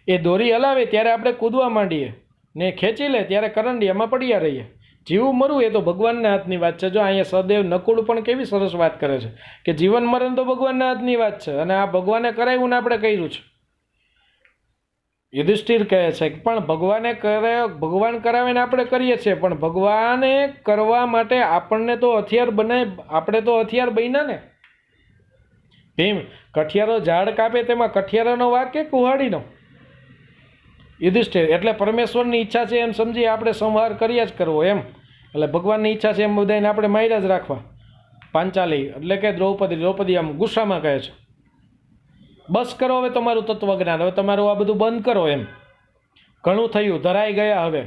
એ દોરી હલાવે ત્યારે આપણે કૂદવા માંડીએ ને ખેંચી લે ત્યારે કરંડિયામાં પડ્યા રહીએ. જીવું મરવું એ તો ભગવાનના હાથની વાત છે. જો અહીંયા સહદેવ નકુળ પણ કેવી સરસ વાત કરે છે કે જીવન મરણ તો ભગવાનના હાથની વાત છે અને આ ભગવાને કરાવ્યું ને આપણે કર્યું છે. યુધિષ્ઠિર કહે છે કે પણ ભગવાને કરે, ભગવાન કરાવીને આપણે કરીએ છીએ, પણ ભગવાને કરવા માટે આપણને તો હથિયાર બનાય, આપણે તો હથિયાર બન્યા ને. ભીમ, કઠિયારો ઝાડ કાપે તેમાં કઠિયારાનો વાંક કે કુહાડીનો? યુધિષ્ઠિર, એટલે પરમેશ્વરની ઈચ્છા છે એમ સમજી આપણે સંહાર કર્યા જ કરવો એમ. એટલે ભગવાનની ઈચ્છા છે એમ બધાને આપણે માર્યા જ રાખવા. પાંચાલી એટલે કે દ્રૌપદી આમ ગુસ્સામાં કહે છે, બસ કરો હવે તમારું તત્વજ્ઞાન, હવે તમારું આ બધું બંધ કરો એમ. ઘણું થયું, ધરાઈ ગયા હવે.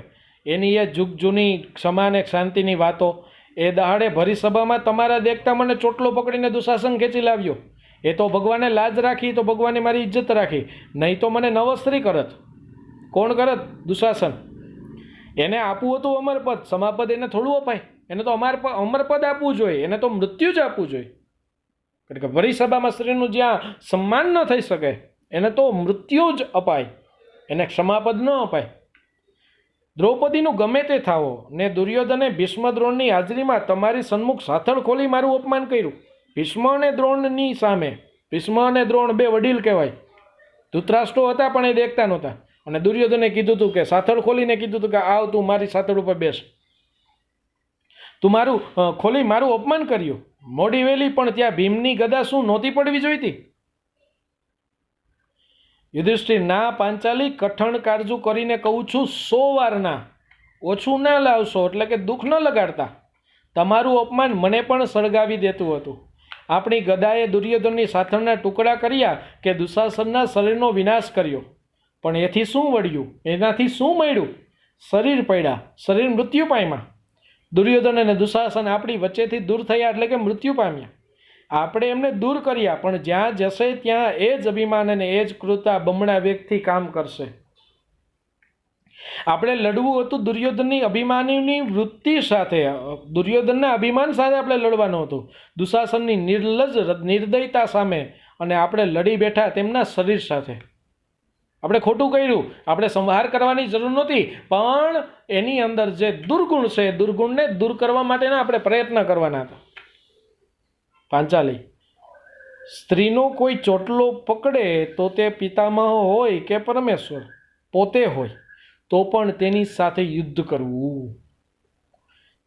એની એ જુગ જૂની ક્ષમા ને શાંતિની વાતો. એ દહાડે ભરી સભામાં તમારા દેખતા મને ચોટલો પકડીને દુશાસન ખેંચી લાવ્યો. એ તો ભગવાને લાજ રાખી, તો ભગવાને મારી ઇજ્જત રાખી, નહીં તો મને નવસ્ત્રી કરત. કોણ કરત? દુશાસન. એને આપવું હતું અમરપદ, સમાપદ એને થોડું અપાય, એને તો અમરપદ આપવું જોઈએ, એને તો મૃત્યુ જ આપવું જોઈએ. કારણ કે ભરી સભામાં સ્ત્રીનું જ્યાં સન્માન ન થઈ શકે એને તો મૃત્યુ જ અપાય, એને ક્ષમાપદ ન અપાય. દ્રૌપદીનું ગમે તે થાવો ને દુર્યોધને ભીષ્મ દ્રોણની હાજરીમાં તમારી સન્મુખ સાથળ ખોલી મારું અપમાન કર્યું. ભીષ્મ અને દ્રોણની સામે. ભીષ્મ અને દ્રોણ બે વડીલ કહેવાય. ધૃતરાષ્ટ્રો હતા પણ એ દેખતા નહોતા. અને દુર્યોધને કીધું હતું કે સાથળ ખોલીને કીધું હતું કે આવ તું મારી સાથળ ઉપર બેસ, તું મારું ખોલી મારું અપમાન કર્યું. મોડી વેલી પણ ત્યાં ભીમની ગદા શું નહોતી પડવી જોઈતી? યુધિષ્ઠિર, ના પાંચાલી, કઠણ કાળજું કરીને કહું છું, 100 વાર ના, ઓછું ના લાવશો, એટલે કે દુઃખ ન લગાડતા. તમારું અપમાન મને પણ સળગાવી દેતું હતું. આપણી ગદાએ દુર્યોધનની સાથળના ટુકડા કર્યા કે દુશાસનના શરીરનો વિનાશ કર્યો, પણ એથી શું વળ્યું? એનાથી શું મળ્યું? શરીર પડ્યા, શરીર મૃત્યુ પામ્યા. દુર્યોધન અને દુશાસન આપણી વચ્ચેથી દૂર થયા એટલે કે મૃત્યુ પામ્યા. આપણે એમને દૂર કર્યા, પણ જ્યાં જશે ત્યાં એ જ અભિમાન અને એ જ ક્રૂરતા બમણા વેગથી કામ કરશે. આપણે લડવું હતું દુર્યોધનની અભિમાનની વૃત્તિ સાથે, દુર્યોધનના અભિમાન સાથે આપણે લડવાનું હતું, દુશાસનની નિર્લજ નિર્દયતા સામે. અને આપણે લડી બેઠા તેમના શરીર સાથે. આપણે ખોટું કર્યું, આપણે સંહાર કરવાની જરૂર નહોતી, પણ એની અંદર જે દુર્ગુણ છે એ દુર્ગુણને દૂર કરવા માટેના આપણે પ્રયત્ન કરવાના હતા. પાંચાલી, સ્ત્રીનો કોઈ ચોટલો પકડે તો તે પિતામહ હોય કે પરમેશ્વર પોતે હોય તો પણ તેની સાથે યુદ્ધ કરવું.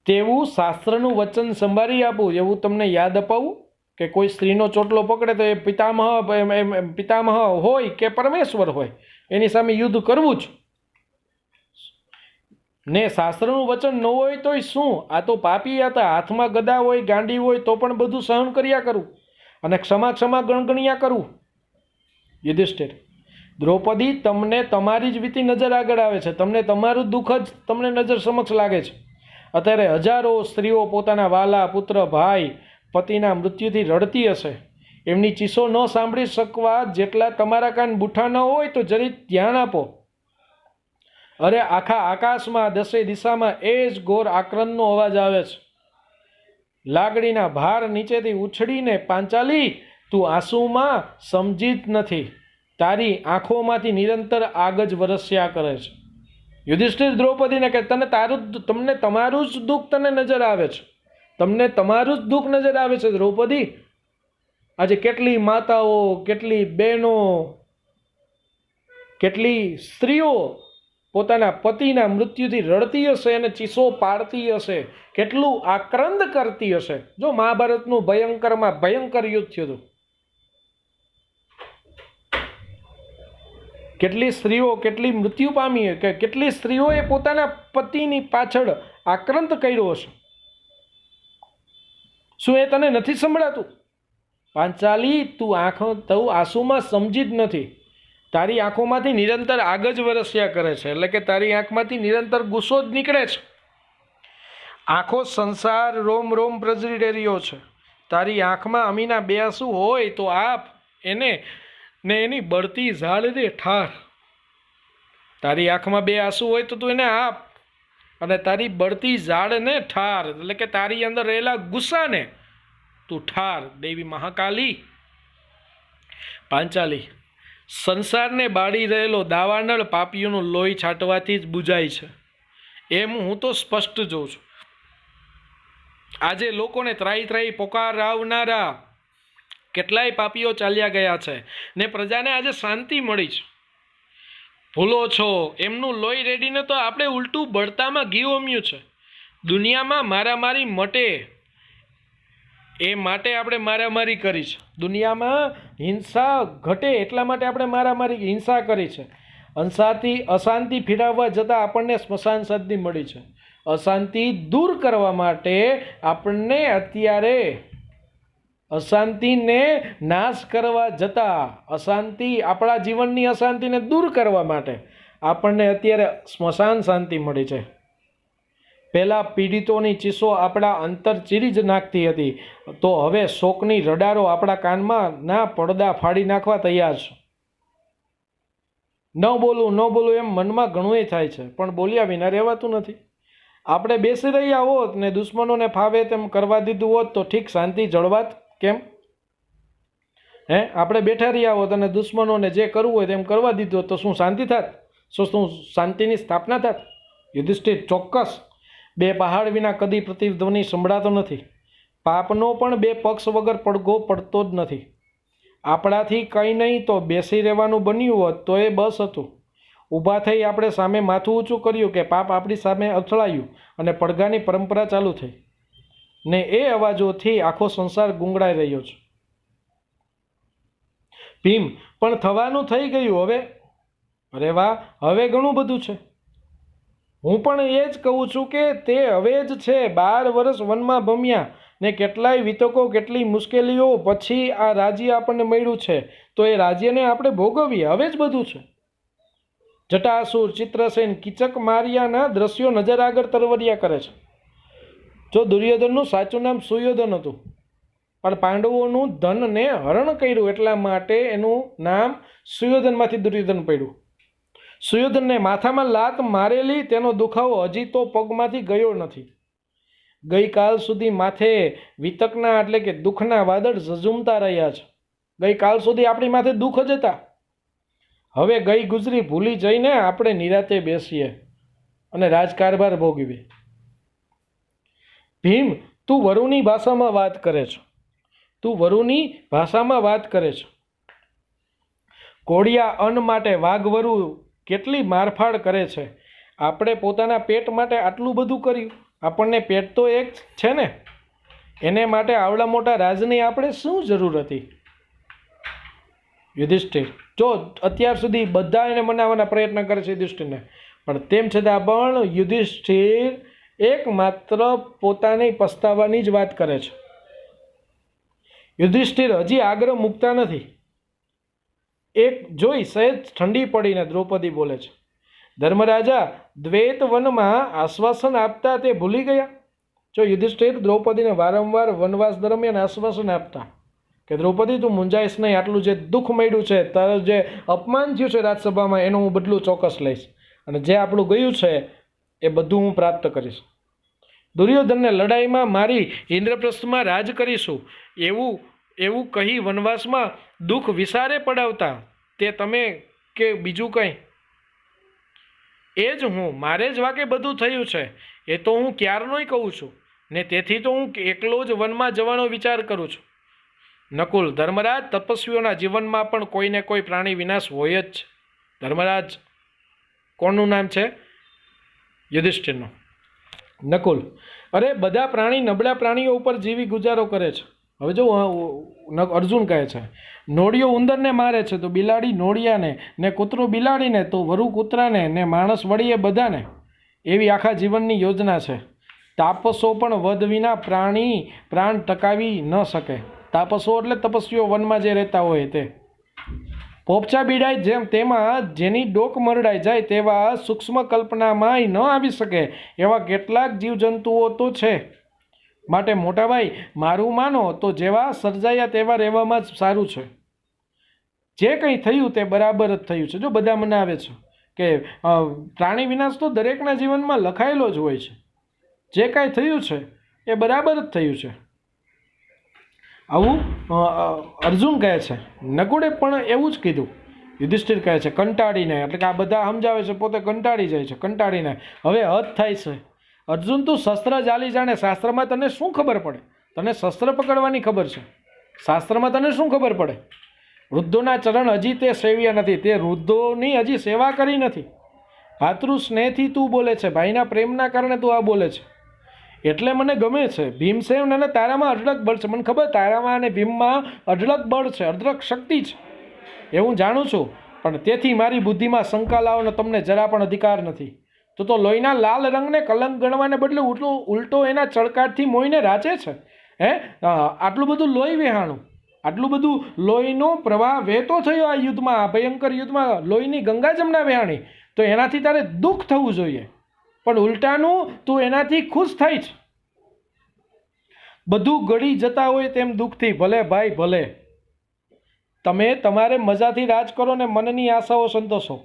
તેવું શાસ્ત્રનું વચન સંભાળી આપું, એવું તમને યાદ અપાવું કે કોઈ સ્ત્રીનો ચોટલો પકડે તો એ પિતામહ હોય કે પરમેશ્વર હોય, એની સામે યુદ્ધ કરવું જ. ને શાસ્ત્રનું વચન ન હોય તોય શું? આ તો પાપી હતા, હાથમાં ગદા હોય, ગાંડી હોય તો પણ બધું સહન કર્યા કરું અને ક્ષમા ક્ષમા ગણગણ્યા કરું. યુધિષ્ઠિર, દ્રૌપદી, તમને તમારી જ વીતી નજર આગળ આવે છે, તમને તમારું દુઃખ જ તમને નજર સમક્ષ લાગે છે. અત્યારે હજારો સ્ત્રીઓ પોતાના વાલા પુત્ર, ભાઈ, પતિના મૃત્યુથી રડતી હશે. એમની ચીસો ન સાંભળી શકવા જેટલા તમારા કાન બુઠા ન હોય તો જરી ધ્યાન આપો. અરે આખા આકાશમાં દસે દિશામાં એ જ ઘોર આક્રંદનો અવાજ આવે છે. લાગણીના ભાર નીચેથી ઉછળીને પાંચાલી, તું આંસુમાં સમજી જ નથી. તારી આંખોમાંથી નિરંતર આગ જ વરસ્યા કરે છે. યુધિષ્ઠિર દ્રૌપદીને કે તમને તમારું જ દુઃખ તને નજર આવે છે, તમને તમારું જ દુઃખ નજર આવે છે. દ્રૌપદી, આજે કેટલી માતાઓ, કેટલી બહેનો, કેટલી સ્ત્રીઓ પોતાના પતિના મૃત્યુથી રડતી હશે અને ચીસો પાડતી હશે, કેટલું આક્રંદ કરતી હશે. જો મહાભારતનું ભયંકરમાં ભયંકર યુદ્ધ થયું હતું, કેટલી સ્ત્રીઓ કેટલી મૃત્યુ પામી, કે કેટલી સ્ત્રીઓએ પોતાના પતિની પાછળ આક્રંદ કર્યો હશે. શું એ તને નથી સંભળાતું? પાંચાલી, તું આંસુમાં સમજી જ નથી. તારી આંખોમાંથી નિરંતર આગ જ વરસ્યા કરે છે, એટલે કે તારી આંખમાંથી નિરંતર ગુસ્સો જ નીકળે છે. આખો સંસાર રોમ રોમ પ્રજરી રહ્યો છે. તારી આંખમાં અમીના બે આંસુ હોય તો આપ એને, ને એની બળતી ઝાડ દે ઠાર. તારી આંખમાં બે આંસુ હોય તો તું એને આપ, અને તારી બળતી ઝાડને ઠાર, એટલે કે તારી અંદર રહેલા ગુસ્સાને તું ઠાર. દેવી મહાકાલી. પાંચાલી, સંસારને બાળી રહેલો દાવાનળ પાપીઓનું લોહી છાંટવાથી જ બુજાય છે, એમ હું તો સ્પષ્ટ જોઉં છું. આજે લોકોને ત્રાહી ત્રાહી પોકાર આવનારા કેટલાય પાપીઓ ચાલ્યા ગયા છે ને પ્રજાને આજે શાંતિ મળી છે. ભૂલો છો, એમનું લોહી રેડીને તો આપણે ઉલટું બળતામાં ઘી ઉમ્યું છે. દુનિયામાં મારામારી મટે એ માટે આપણે મારામારી કરી છે. દુનિયામાં હિંસા ઘટે એટલા માટે આપણે મારામારી હિંસા કરી છે. અશાંતિ ફેરવવા જતાં આપણને સ્મશાન શાંતિ મળી છે. અશાંતિ દૂર કરવા માટે આપણને અત્યારે અશાંતિને નાશ કરવા જતાં, અશાંતિ આપણા જીવનની અશાંતિને દૂર કરવા માટે આપણને અત્યારે સ્મશાન શાંતિ મળી છે. પહેલાં પીડિતોની ચીસો આપણા અંતર ચીરી જ નાખતી હતી, તો હવે શોકની રડારો આપણા કાનમાં ના પડદા ફાડી નાખવા તૈયાર છે. ન બોલું એમ મનમાં ઘણુંય થાય છે, પણ બોલ્યા વિના રહેવાતું નથી. આપણે બેસી રહ્યા હોત ને દુશ્મનોને ફાવે તેમ કરવા દીધું હોત તો ઠીક શાંતિ જળવાત. કેમ? આપણે બેઠા રહ્યા હોત અને દુશ્મનોને જે કરવું હોય તેમ કરવા દીધું હોત તો શું શાંતિ થાત? શું શાંતિની સ્થાપના થાત? યુધિષ્ઠિર, ચોક્કસ બે પહાડ વિના કદી પ્રતિધ્વનિ સંભળાતો નથી. પાપનો પણ બે પક્ષ વગર પડઘો પડતો જ નથી. આપણાથી કંઈ નહીં તો બેસી રહેવાનું બન્યું હોત તો એ બસ હતું. ઊભા થઈ આપણે સામે માથું ઊંચું કર્યું કે પાપ આપણી સામે અથડાયું અને પડઘાની પરંપરા ચાલુ થઈ, ને એ અવાજોથી આખો સંસાર ગુંગળાઈ રહ્યો છે. ભીમ, પણ થવાનું થઈ ગયું હવે. અરે વાહ, હવે ઘણું બધું છે. હું પણ એ જ કહું છું કે તે હવે જ છે. 12 વર્ષ વનમાં ભમ્યા ને કેટલાય વિતકો, કેટલી મુશ્કેલીઓ પછી આ રાજ્ય આપણને મળ્યું છે, તો એ રાજ્યને આપણે ભોગવીએ. હવે જ બધું છે. જટાસુર, ચિત્રસેન, કીચક માર્યાના દ્રશ્યો નજર આગળ તરવરિયા કરે છે. જો દુર્યોધનનું સાચું નામ સુયોધન હતું, પણ પાંડવોનું ધનને હરણ કર્યું એટલા માટે એનું નામ સુયોધનમાંથી દુર્યોધન પડ્યું. સુયોધનને માથામાં લાત મારેલી, તેનો દુખાવો હજી તો પગમાંથી ગયો નથી. ગઈકાલ સુધી માથે વિતકના એટલે કે દુઃખના વાદળ ઝઝુમતા રહ્યા છે. ગઈકાલ સુધી આપણી માથે દુઃખ જ હતા. હવે ગઈ ગુજરી ભૂલી જઈને આપણે નિરાતે બેસીએ અને રાજકારભાર ભોગવીએ. ભીમ, તું વરુની ભાષામાં વાત કરે છે. તું વરુની ભાષામાં વાત કરે છે. કોળિયા અન્ન માટે વાઘવરુ કેટલી મારફાડ કરે છે. આપણે પોતાના પેટ માટે આટલું બધું કર્યું. આપણને પેટ તો એક છે ને, એને માટે આવડા મોટા રાજની આપણે શું જરૂર હતી? યુધિષ્ઠિર, જો અત્યાર સુધી બધા એને મનાવવાના પ્રયત્ન કરે છે યુધિષ્ઠિરને, પણ તેમ છતાં પણ યુધિષ્ઠિર એકમાત્ર પોતાની પસ્તાવાની જ વાત કરે છે. યુધિષ્ઠિર હજી આગ્રહ મૂકતા નથી. એક જોઈ સહેજ ઠંડી પડીને દ્રૌપદી બોલે છે, ધર્મરાજા, દ્વૈત વનમાં આશ્વાસન આપતા તે ભૂલી ગયા? જો યુધિષ્ઠિર દ્રૌપદીને વારંવાર વનવાસ દરમિયાન આશ્વાસન આપતા કે દ્રૌપદી, તું મૂંઝાઈશ નહીં, આટલું જે દુઃખ મળ્યું છે, તારું જે અપમાન થયું છે રાજસભામાં, એનું હું બદલું ચોક્કસ લઈશ, અને જે આપણું ગયું છે એ બધું હું પ્રાપ્ત કરીશ. દુર્યોધનને લડાઈમાં મારી ઇન્દ્રપ્રસ્થમાં રાજ કરીશું એવું કહી વનવાસમાં દુઃખ વિસારે પડાવતા તે તમે કે બીજું કંઈ? એ જ હું, મારે જ વાકે બધું થયું છે, એ તો હું ક્યારનોય કહું છું, ને તેથી તો હું એકલો જ વનમાં જવાનો વિચાર કરું છું. નકુલ, ધર્મરાજ, તપસ્વીઓના જીવનમાં પણ કોઈને કોઈ પ્રાણી વિનાશ હોય જ છે. ધર્મરાજ, કોનું નામ છે? યુધિષ્ઠિરનું. નકુલ, અરે બધા પ્રાણી નબળા પ્રાણીઓ ઉપર જીવી ગુજારો કરે છે. હવે જો અર્જુન કહે છે, નોળિયો ઉંદરને મારે છે તો બિલાડી નોળિયાને, ને કૂતરો બિલાડીને તો વરુ કૂતરાને, ને માણસ વળીએ બધાને. એવી આખા જીવનની યોજના છે. તાપસો પણ વધ વિના પ્રાણ ટકાવી ન શકે. તાપસો એટલે તપસ્વીઓ વનમાં જે રહેતા હોય તે. પોપચા બીડાય જેમ તેમાં જેની ડોક મરડાઈ જાય તેવા સૂક્ષ્મ કલ્પનામાંય ન આવી શકે એવા કેટલાક જીવજંતુઓ તો છે. માટે મોટાભાઈ, મારું માનો તો જેવા સર્જાયા તેવા રહેવામાં જ સારું છે. જે કંઈ થયું તે બરાબર જ થયું છે. જો બધા મનાવે છે કે પ્રાણી વિનાશ તો દરેકના જીવનમાં લખાયેલો જ હોય છે. જે કાંઈ થયું છે એ બરાબર જ થયું છે. આવું અર્જુન કહે છે. નકુળે પણ એવું જ કીધું. યુધિષ્ઠિર કહે છે કંટાળીને, એટલે કે આ બધા સમજાવે છે, પોતે કંટાળી જાય છે. કંટાળીને હવે હદ થાય છે. અર્જુન, તું શસ્ત્ર જાલી જાણે, શાસ્ત્રમાં તને શું ખબર પડે? તને શસ્ત્ર પકડવાની ખબર છે, શાસ્ત્રમાં તને શું ખબર પડે? વૃદ્ધોના ચરણ હજી તે સેવ્યા નથી, તે વૃદ્ધોની હજી સેવા કરી નથી. ભાતૃ સ્નેહથી તું બોલે છે, ભાઈના પ્રેમના કારણે તું આ બોલે છે, એટલે મને ગમે છે. ભીમસેન અને તારામાં અઢળક બળ છે, મને ખબર તારામાં અને ભીમમાં અઢળક બળ છે, અઢળક શક્તિ છે, એ હું જાણું છું. પણ તેથી મારી બુદ્ધિમાં શંકા લાવવાનો તમને જરા પણ અધિકાર નથી. તો લોહીના લાલ રંગને કલંક ગણવાને બદલે ઉલટો એના ચળકાટથી મોઈને રાચે છે. આટલું બધું લોહી વહેવાનું, આટલું બધું લોહીનો પ્રવાહ વહેતો થયો આ યુદ્ધમાં, આ ભયંકર યુદ્ધમાં લોહીની ગંગા જમના વહેણી, તો એનાથી તારે દુઃખ થવું જોઈએ, પણ ઉલટાનું તું એનાથી ખુશ થાય છે. બધું ગળી જતા હોય તેમ દુઃખથી. ભલે ભાઈ ભલે, તમે તમારે મજાથી રાજ કરો ને મનની આશાઓ સંતોષો.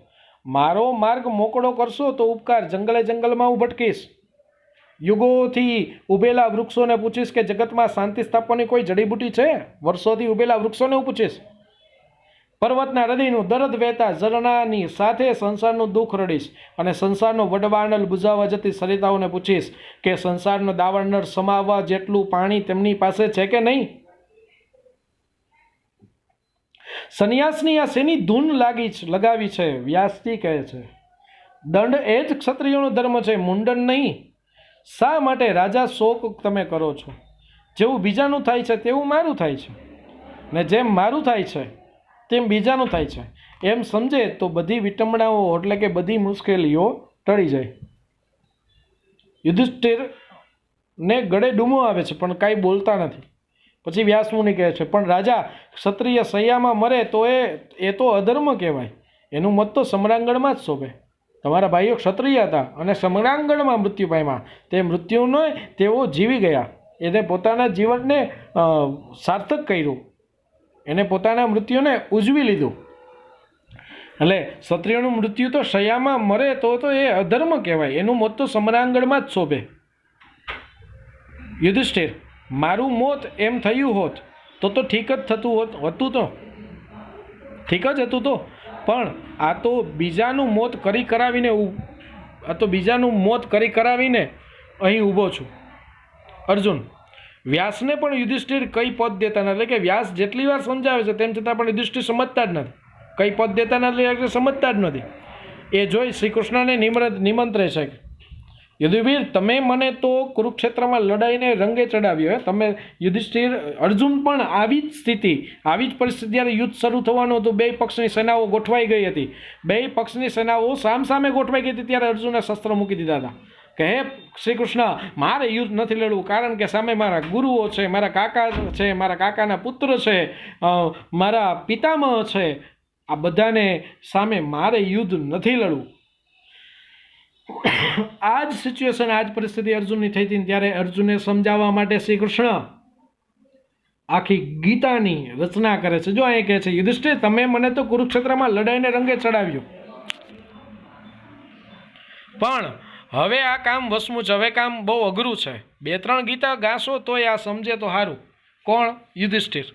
મારો માર્ગ મોકળો કરશો તો ઉપકાર, જંગલમાં હું ભટકીશ. યુગોથી ઉભેલા વૃક્ષોને પૂછીશ કે જગતમાં શાંતિ સ્થાપવાની કોઈ જડીબુટી છે? વર્ષોથી ઉભેલા વૃક્ષોને હું પૂછીશ પર્વતના હૃદયનું દર્દ વહેતા ઝરણાની સાથે સંસારનું દુઃખ રડીશ અને સંસારનો વડવાનળ બુઝાવવા જતી સરિતાઓને પૂછીશ કે સંસારનો દાવાનળ સમાવવા જેટલું પાણી તેમની પાસે છે કે નહીં. સંન્યાસની આ શેની ધૂન લગાવી છે? વ્યાસજી કહે છે દંડ એ જ ક્ષત્રિયોનો ધર્મ છે, મુંડન નહીં. શા માટે રાજા શોક તમે કરો છો? જેવું બીજાનું થાય છે તેવું મારું થાય છે, ને જેમ મારું થાય છે તેમ બીજાનું થાય છે. એમ સમજે તો બધી વિટંબણાઓ એટલે કે બધી મુશ્કેલીઓ ટળી જાય. યુધિષ્ઠિરને ગળે ડૂમો આવે છે પણ કાંઈ બોલતા નથી. પછી વ્યાસમુનિ કહે છે પણ રાજા ક્ષત્રિય સૈયામાં મરે તો એ તો અધર્મ કહેવાય. એનું મત તો સમરાંગણમાં જ શોભે. તમારા ભાઈઓ ક્ષત્રિય હતા અને સમરાંગણમાં મૃત્યુ પામ્યા. તે મૃત્યુને તેઓ જીવી ગયા. એને પોતાના જીવનને સાર્થક કર્યું. એને પોતાના મૃત્યુને ઉજવી લીધું. એટલે ક્ષત્રિયનું મૃત્યુ તો શૈયામાં મરે તો એ અધર્મ કહેવાય. એનું મોત તો સમરાંગણમાં જ શોભે. યુધિષ્ઠિર મારું મોત એમ થયું હોત તો ઠીક જ હતું તો ઠીક જ હતું તો. પણ આ તો બીજાનું મોત કરી કરાવીને અહીં ઊભો છું. અર્જુન વ્યાસને પણ યુધિષ્ઠિર કઈ પદ દેતા નથી. એટલે કે વ્યાસ જેટલી વાર સમજાવે છે તેમ છતાં પણ યુધિષ્ઠિર સમજતા જ નથી. કઈ પદ દેતા નથી એટલે સમજતા જ નથી. એ જોઈ શ્રી કૃષ્ણને નિમંત્રે છે યુધિવીર તમે મને તો કુરુક્ષેત્રમાં લડાઈને રંગે ચડાવ્યો. તમે યુધિષ્ઠિર અર્જુન પણ આવી જ સ્થિતિ, આવી જ પરિસ્થિતિ જ્યારે યુદ્ધ શરૂ થવાનું હતું, બે પક્ષની સેનાઓ ગોઠવાઈ ગઈ હતી. બે પક્ષની સેનાઓ સામસામે ગોઠવાઈ ગઈ હતી ત્યારે અર્જુને શસ્ત્ર મૂકી દીધા હતા કે હે શ્રી કૃષ્ણ મારે યુદ્ધ નથી લડવું, કારણ કે સામે મારા ગુરુઓ છે, મારા કાકા છે, મારા કાકાના પુત્ર છે, મારા પિતામહ છે. આ બધાને સામે મારે યુદ્ધ નથી લડવું. આ જ સિચ્યુએશન, આ જ પરિસ્થિતિ અર્જુનની થઈ હતી. ત્યારે અર્જુને સમજાવવા માટે શ્રી કૃષ્ણ આખી ગીતાની રચના કરે છે. જો અહીં કહે છે યુધિષ્ઠિર તમે મને તો કુરુક્ષેત્રમાં લડાઈને રંગે ચડાવ્યો, પણ હવે આ કામ વસમું છે, હવે કામ બહુ અઘરું છે. 2-3 ગીતા ગાશો તોય આ સમજે તો સારું. કોણ? યુધિષ્ઠિર.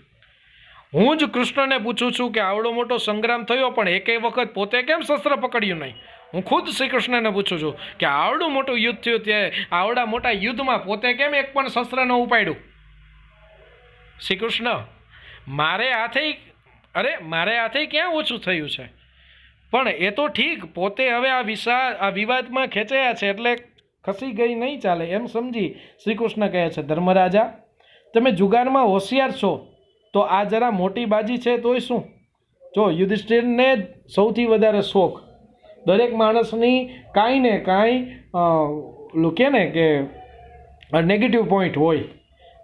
હું જ કૃષ્ણને પૂછું છું કે આવડો મોટો સંગ્રામ થયો પણ એકેય વખત પોતે કેમ શસ્ત્ર પકડ્યું નહીં. હું ખુદ શ્રી કૃષ્ણને પૂછું છું કે આવડું મોટું યુદ્ધ થયું ત્યારે આવડા મોટા યુદ્ધમાં પોતે કેમ એક પણ શસ્ત્ર ન ઉપાડ્યું. શ્રી કૃષ્ણ મારે હાથે ક્યાં ઓછું થયું છે, પણ એ તો ઠીક, પોતે હવે આ વિવાદમાં ખેંચાયા છે એટલે ખસી ગઈ નહીં ચાલે એમ સમજી શ્રી કૃષ્ણ કહે છે ધર્મરાજા તમે જુગારમાં હોશિયાર છો તો આ જરા મોટી બાજી છે તોય શું. જો યુધિષ્ઠિરને સૌથી વધારે શોખ દરેક માણસની કાંઈ ને કાંઈ કે ને કે નેગેટિવ પોઈન્ટ હોય.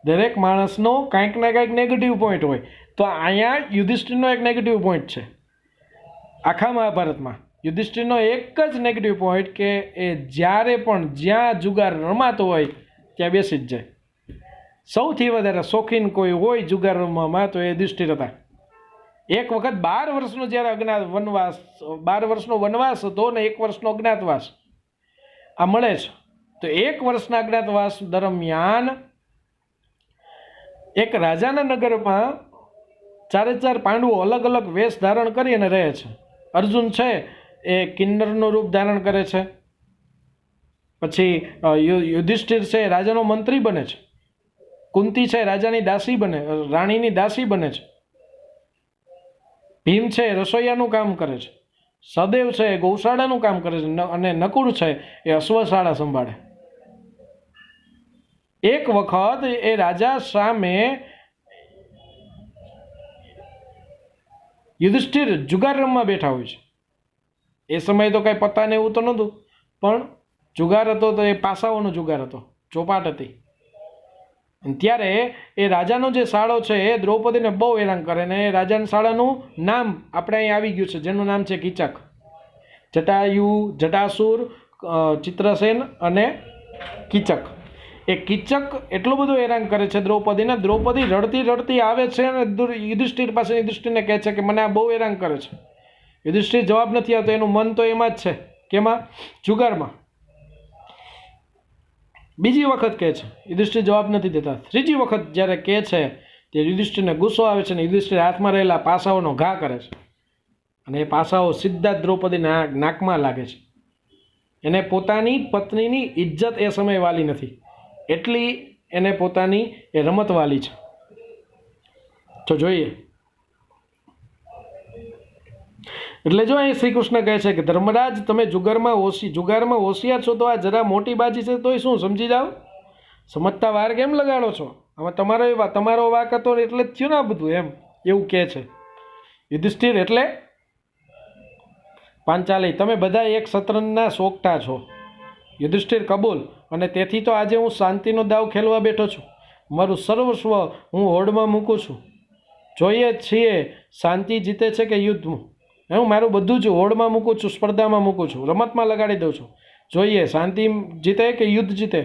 દરેક માણસનો કાંઈક ને કાંઈક નેગેટિવ પોઈન્ટ હોય. તો અહીંયા યુધિષ્ઠિરનો એક નેગેટિવ પોઈન્ટ છે. આખા મહાભારતમાં યુધિષ્ઠિરનો એક જ નેગેટિવ પોઈન્ટ કે એ જ્યારે પણ જ્યાં જુગાર રમાતો હોય ત્યાં બેસી જ જાય. સૌથી વધારે શોખીન કોઈ હોય જુગાર રમવામાં તો એ યુધિષ્ઠિર હતા. એક વખત 12 વર્ષનો જ્યારે 12 વર્ષનો વનવાસ હતો ને 1 વર્ષનો અજ્ઞાતવાસ આ મળે છે. તો 1 વર્ષના અજ્ઞાતવાસ દરમિયાન એક રાજાના નગરમાં 4 પાંડવો અલગ અલગ વેશ ધારણ કરી અને રહે છે. અર્જુન છે એ કિન્નરનું રૂપ ધારણ કરે છે. પછી યુધિષ્ઠિર છે રાજાનો મંત્રી બને છે. કુંતી છે રાજાની દાસી રાણીની દાસી બને છે. ભીમ છે રસોઈયાનું કામ કરે છે. સદેવ છે એ ગૌશાળાનું કામ કરે છે અને નકુળ છે એ અશ્વશાળા સંભાળે. એક વખત એ રાજા સામે યુધિષ્ઠિર જુગાર રમવા બેઠા હોય છે. એ સમયે તો કાંઈ પત્તાને એવું તો નહોતું, પણ જુગાર હતો તો એ પાસાઓનો જુગાર હતો, ચોપાટ હતી. ત્યારે એ રાજાનો જે શાળો છે એ દ્રૌપદીને બહુ હેરાન કરે ને એ રાજાની શાળાનું નામ આપણે અહીં આવી ગયું છે જેનું નામ છે કીચક. જટાયુ, જટાસુર, ચિત્રસેન અને કીચક. એ કીચક એટલું બધું હેરાન કરે છે દ્રૌપદીને. દ્રૌપદી રડતી રડતી આવે છે અને યુધિષ્ઠિર પાસે યુધિષ્ઠિરને કહે છે કે મને આ બહુ હેરાન કરે છે. યુધિષ્ઠિર જવાબ નથી આવતો. એનું મન તો એમાં જ છે. કેમાં? જુગારમાં. બીજી વખત કહે છે યુધિષ્ઠિર જવાબ નથી દેતા. ત્રીજી વખત જ્યારે કહે છે ત્યારે યુધિષ્ઠિરને ગુસ્સો આવે છે ને યુધિષ્ઠિર હાથમાં રહેલા પાસાઓનો ઘા કરે છે. અને એ પાસાઓ સીધા જ દ્રૌપદીના નાકમાં લાગે છે. એને પોતાની પત્નીની ઇજ્જત એ સમયે વાલી નથી, એટલી એને પોતાની એ રમત વાલી છે. તો જોઈએ, એટલે જો અહીં શ્રી કૃષ્ણ કહે છે કે ધર્મરાજ તમે જુગારમાં હોશિયાર છો તો આ જરા મોટી બાજી છે તોય શું, સમજી જાઓ, સમજતા વાર કેમ લગાડો છો? આમાં તમારો વાક હતો એટલે જ થયું ને આ બધું, એમ એવું કહે છે યુધિષ્ઠિર. એટલે પાંચાલી તમે બધા એક શતરંજના શોખતા છો. યુધિષ્ઠિર કબૂલ. અને તેથી તો આજે હું શાંતિનો દાવ ખેલવા બેઠો છું. મારું સર્વસ્વ હું હોડમાં મૂકું છું. જોઈએ છીએ શાંતિ જીતે છે કે યુદ્ધમાં. હું મારું બધું જ હોડમાં મૂકું છું, સ્પર્ધામાં મૂકું છું, રમતમાં લગાડી દઉં છું. જોઈએ શાંતિ જીતે કે યુદ્ધ જીતે.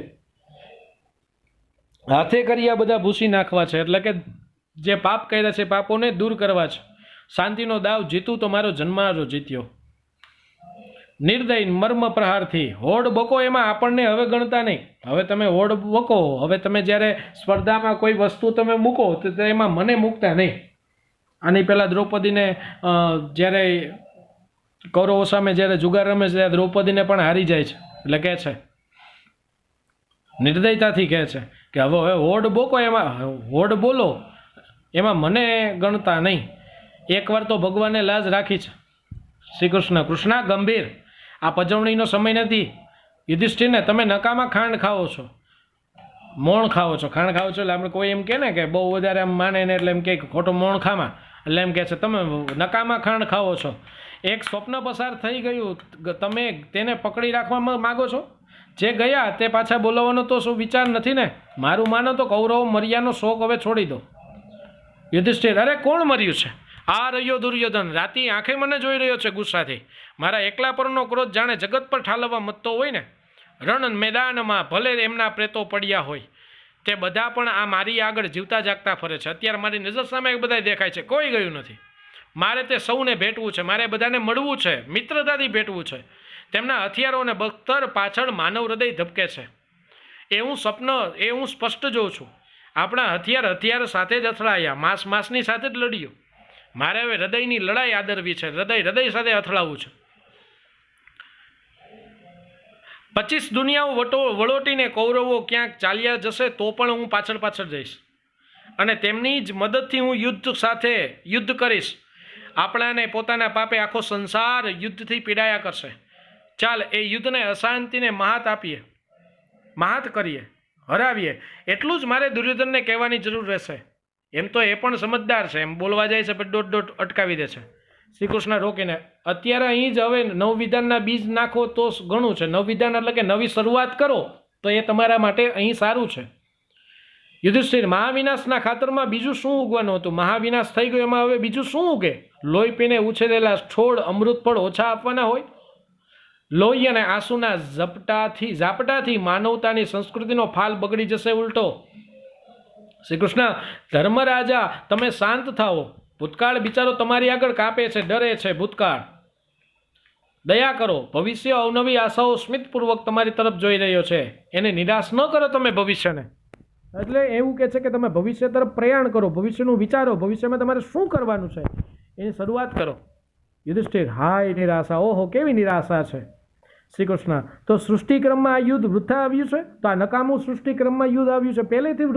હાથે કરી આ બધા ભૂસી નાખવા છે, એટલે કે જે પાપ કર્યા છે પાપોને દૂર કરવા છે. શાંતિનો દાવ જીતું તો મારો જન્મારો જીત્યો. નિર્દય મર્મ પ્રહારથી હોડ બકો એમાં આપણને હવે ગણતા નહીં. હવે તમે હોડ બકો, હવે તમે જ્યારે સ્પર્ધામાં કોઈ વસ્તુ તમે મૂકો તો એમાં મને મૂકતા નહીં. આની પહેલાં દ્રૌપદીને જ્યારે કૌરવો સામે જ્યારે જુગાર રમે છે ત્યારે દ્રૌપદીને પણ હારી જાય છે. એટલે કહે છે નિર્દયતાથી કહે છે કે હવે હોડ બોકો એમાં હોડ બોલો એમાં મને ગણતા નહીં. એકવાર તો ભગવાને લાજ રાખી છે. શ્રી કૃષ્ણ ગંભીર, આ પજવણીનો સમય નથી. યુધિષ્ઠિરને તમે નકામાં ખાંડ ખાઓ છો, મોણ ખાઓ છો. ખાંડ ખાઓ છો એટલે આપણે કોઈ એમ કહે ને કે બહુ વધારે આમ માને ને એટલે એમ કહે ખોટો મોણ ખામાં, એટલે એમ કહે છે તમે નકામાં ખાંડ ખાઓ છો. એક સ્વપ્ન પસાર થઈ ગયું, તમે તેને પકડી રાખવામાં માગો છો. જે ગયા તે પાછા બોલાવવાનો તો શું વિચાર નથી ને? મારું માનો તો કૌરવ મર્યાનો શોખ હવે છોડી દો. યુધિષ્ઠિર અરે કોણ મર્યું છે? આ રહ્યો દુર્યોધન, રાતી આંખે મને જોઈ રહ્યો છે ગુસ્સાથી. મારા એકલા પરનો ક્રોધ જાણે જગત પર ઠાલવવા મતતો હોય ને. રણ મેદાનમાં ભલે એમના પ્રેતો પડ્યા હોય, તે બધા પણ આ મારી આગળ જીવતા જાગતા ફરે છે. અત્યારે મારી નજર સામે બધા દેખાય છે, કોઈ ગયું નથી. મારે તે સૌને ભેટવું છે, મારે બધાને મળવું છે, મિત્રતાથી ભેટવું છે. તેમના હથિયારોને બખ્તર પાછળ માનવ હૃદય ધબકે છે. એ હું સ્પષ્ટ જોઉં છું. આપણા હથિયાર સાથે જ અથડાયા, માસની સાથે જ લડ્યું. મારે હવે હૃદયની લડાઈ આદરવી છે, હૃદય સાથે અથડાવવું છે. 25 દુનિયાઓ વળોટીને કૌરવો ક્યાંક ચાલ્યા જશે તો પણ હું પાછળ જઈશ અને તેમની જ મદદથી હું યુદ્ધ કરીશ. આપણાને પોતાના પાપે આખો સંસાર યુદ્ધથી પીડાયા કરશે. ચાલ એ યુદ્ધને અશાંતિને મહાત કરીએ, હરાવીએ. એટલું જ મારે દુર્યોધનને કહેવાની જરૂર રહેશે. એમ તો એ પણ સમજદાર છે, એમ બોલવા જાય છે પણ દોટ અટકાવી દે છે. શ્રી કૃષ્ણ રોકીને અત્યારે અહીં જ હવે નવવિધાનના બીજ નાખો તો ઘણું છે. નવવિધાન એટલે કે નવી શરૂઆત કરો તો એ તમારા માટે અહીં સારું છે. યુધિષ્ઠિર મહાવિનાશના ખાતરમાં બીજું શું ઉગવાનું હતું? મહાવિનાશ થઈ ગયો, એમાં હવે બીજું શું ઉગે? લોહી પીને ઉછેરેલા છોડ અમૃત ફળ ઓછા આપવાના હોય? લોહી અને આંસુના ઝાપટાથી માનવતાની સંસ્કૃતિનો ફાલ બગડી જશે ઉલટો. શ્રી કૃષ્ણ ધર્મરાજા તમે શાંત થાઓ. ભૂતકાળ બિચારો તમારી આગળ કાપે છે, ડરે છે. ભૂતકાળ દયા કરો. ભવિષ્ય અવનવી આશાઓ સ્મિતપૂર્વક તમારી તરફ જોઈ રહ્યો છે. એને નિરાશ ન કરો તમે ભવિષ્યને. એટલે એવું કહે છે કે તમે ભવિષ્ય તરફ પ્રયાણ કરો, ભવિષ્યનું વિચારો, ભવિષ્યમાં તમારે શું કરવાનું છે એની શરૂઆત કરો. યુધિષ્ઠિર હાય નિરાશા, ઓહો કેવી નિરાશા છે. શ્રી કૃષ્ણ તો સૃષ્ટિક્રમમાં આ યુદ્ધ વૃથા આવ્યું છે? તો આ નકામું સૃષ્ટિક્રમમાં યુદ્ધ આવ્યું છે. પહેલેથી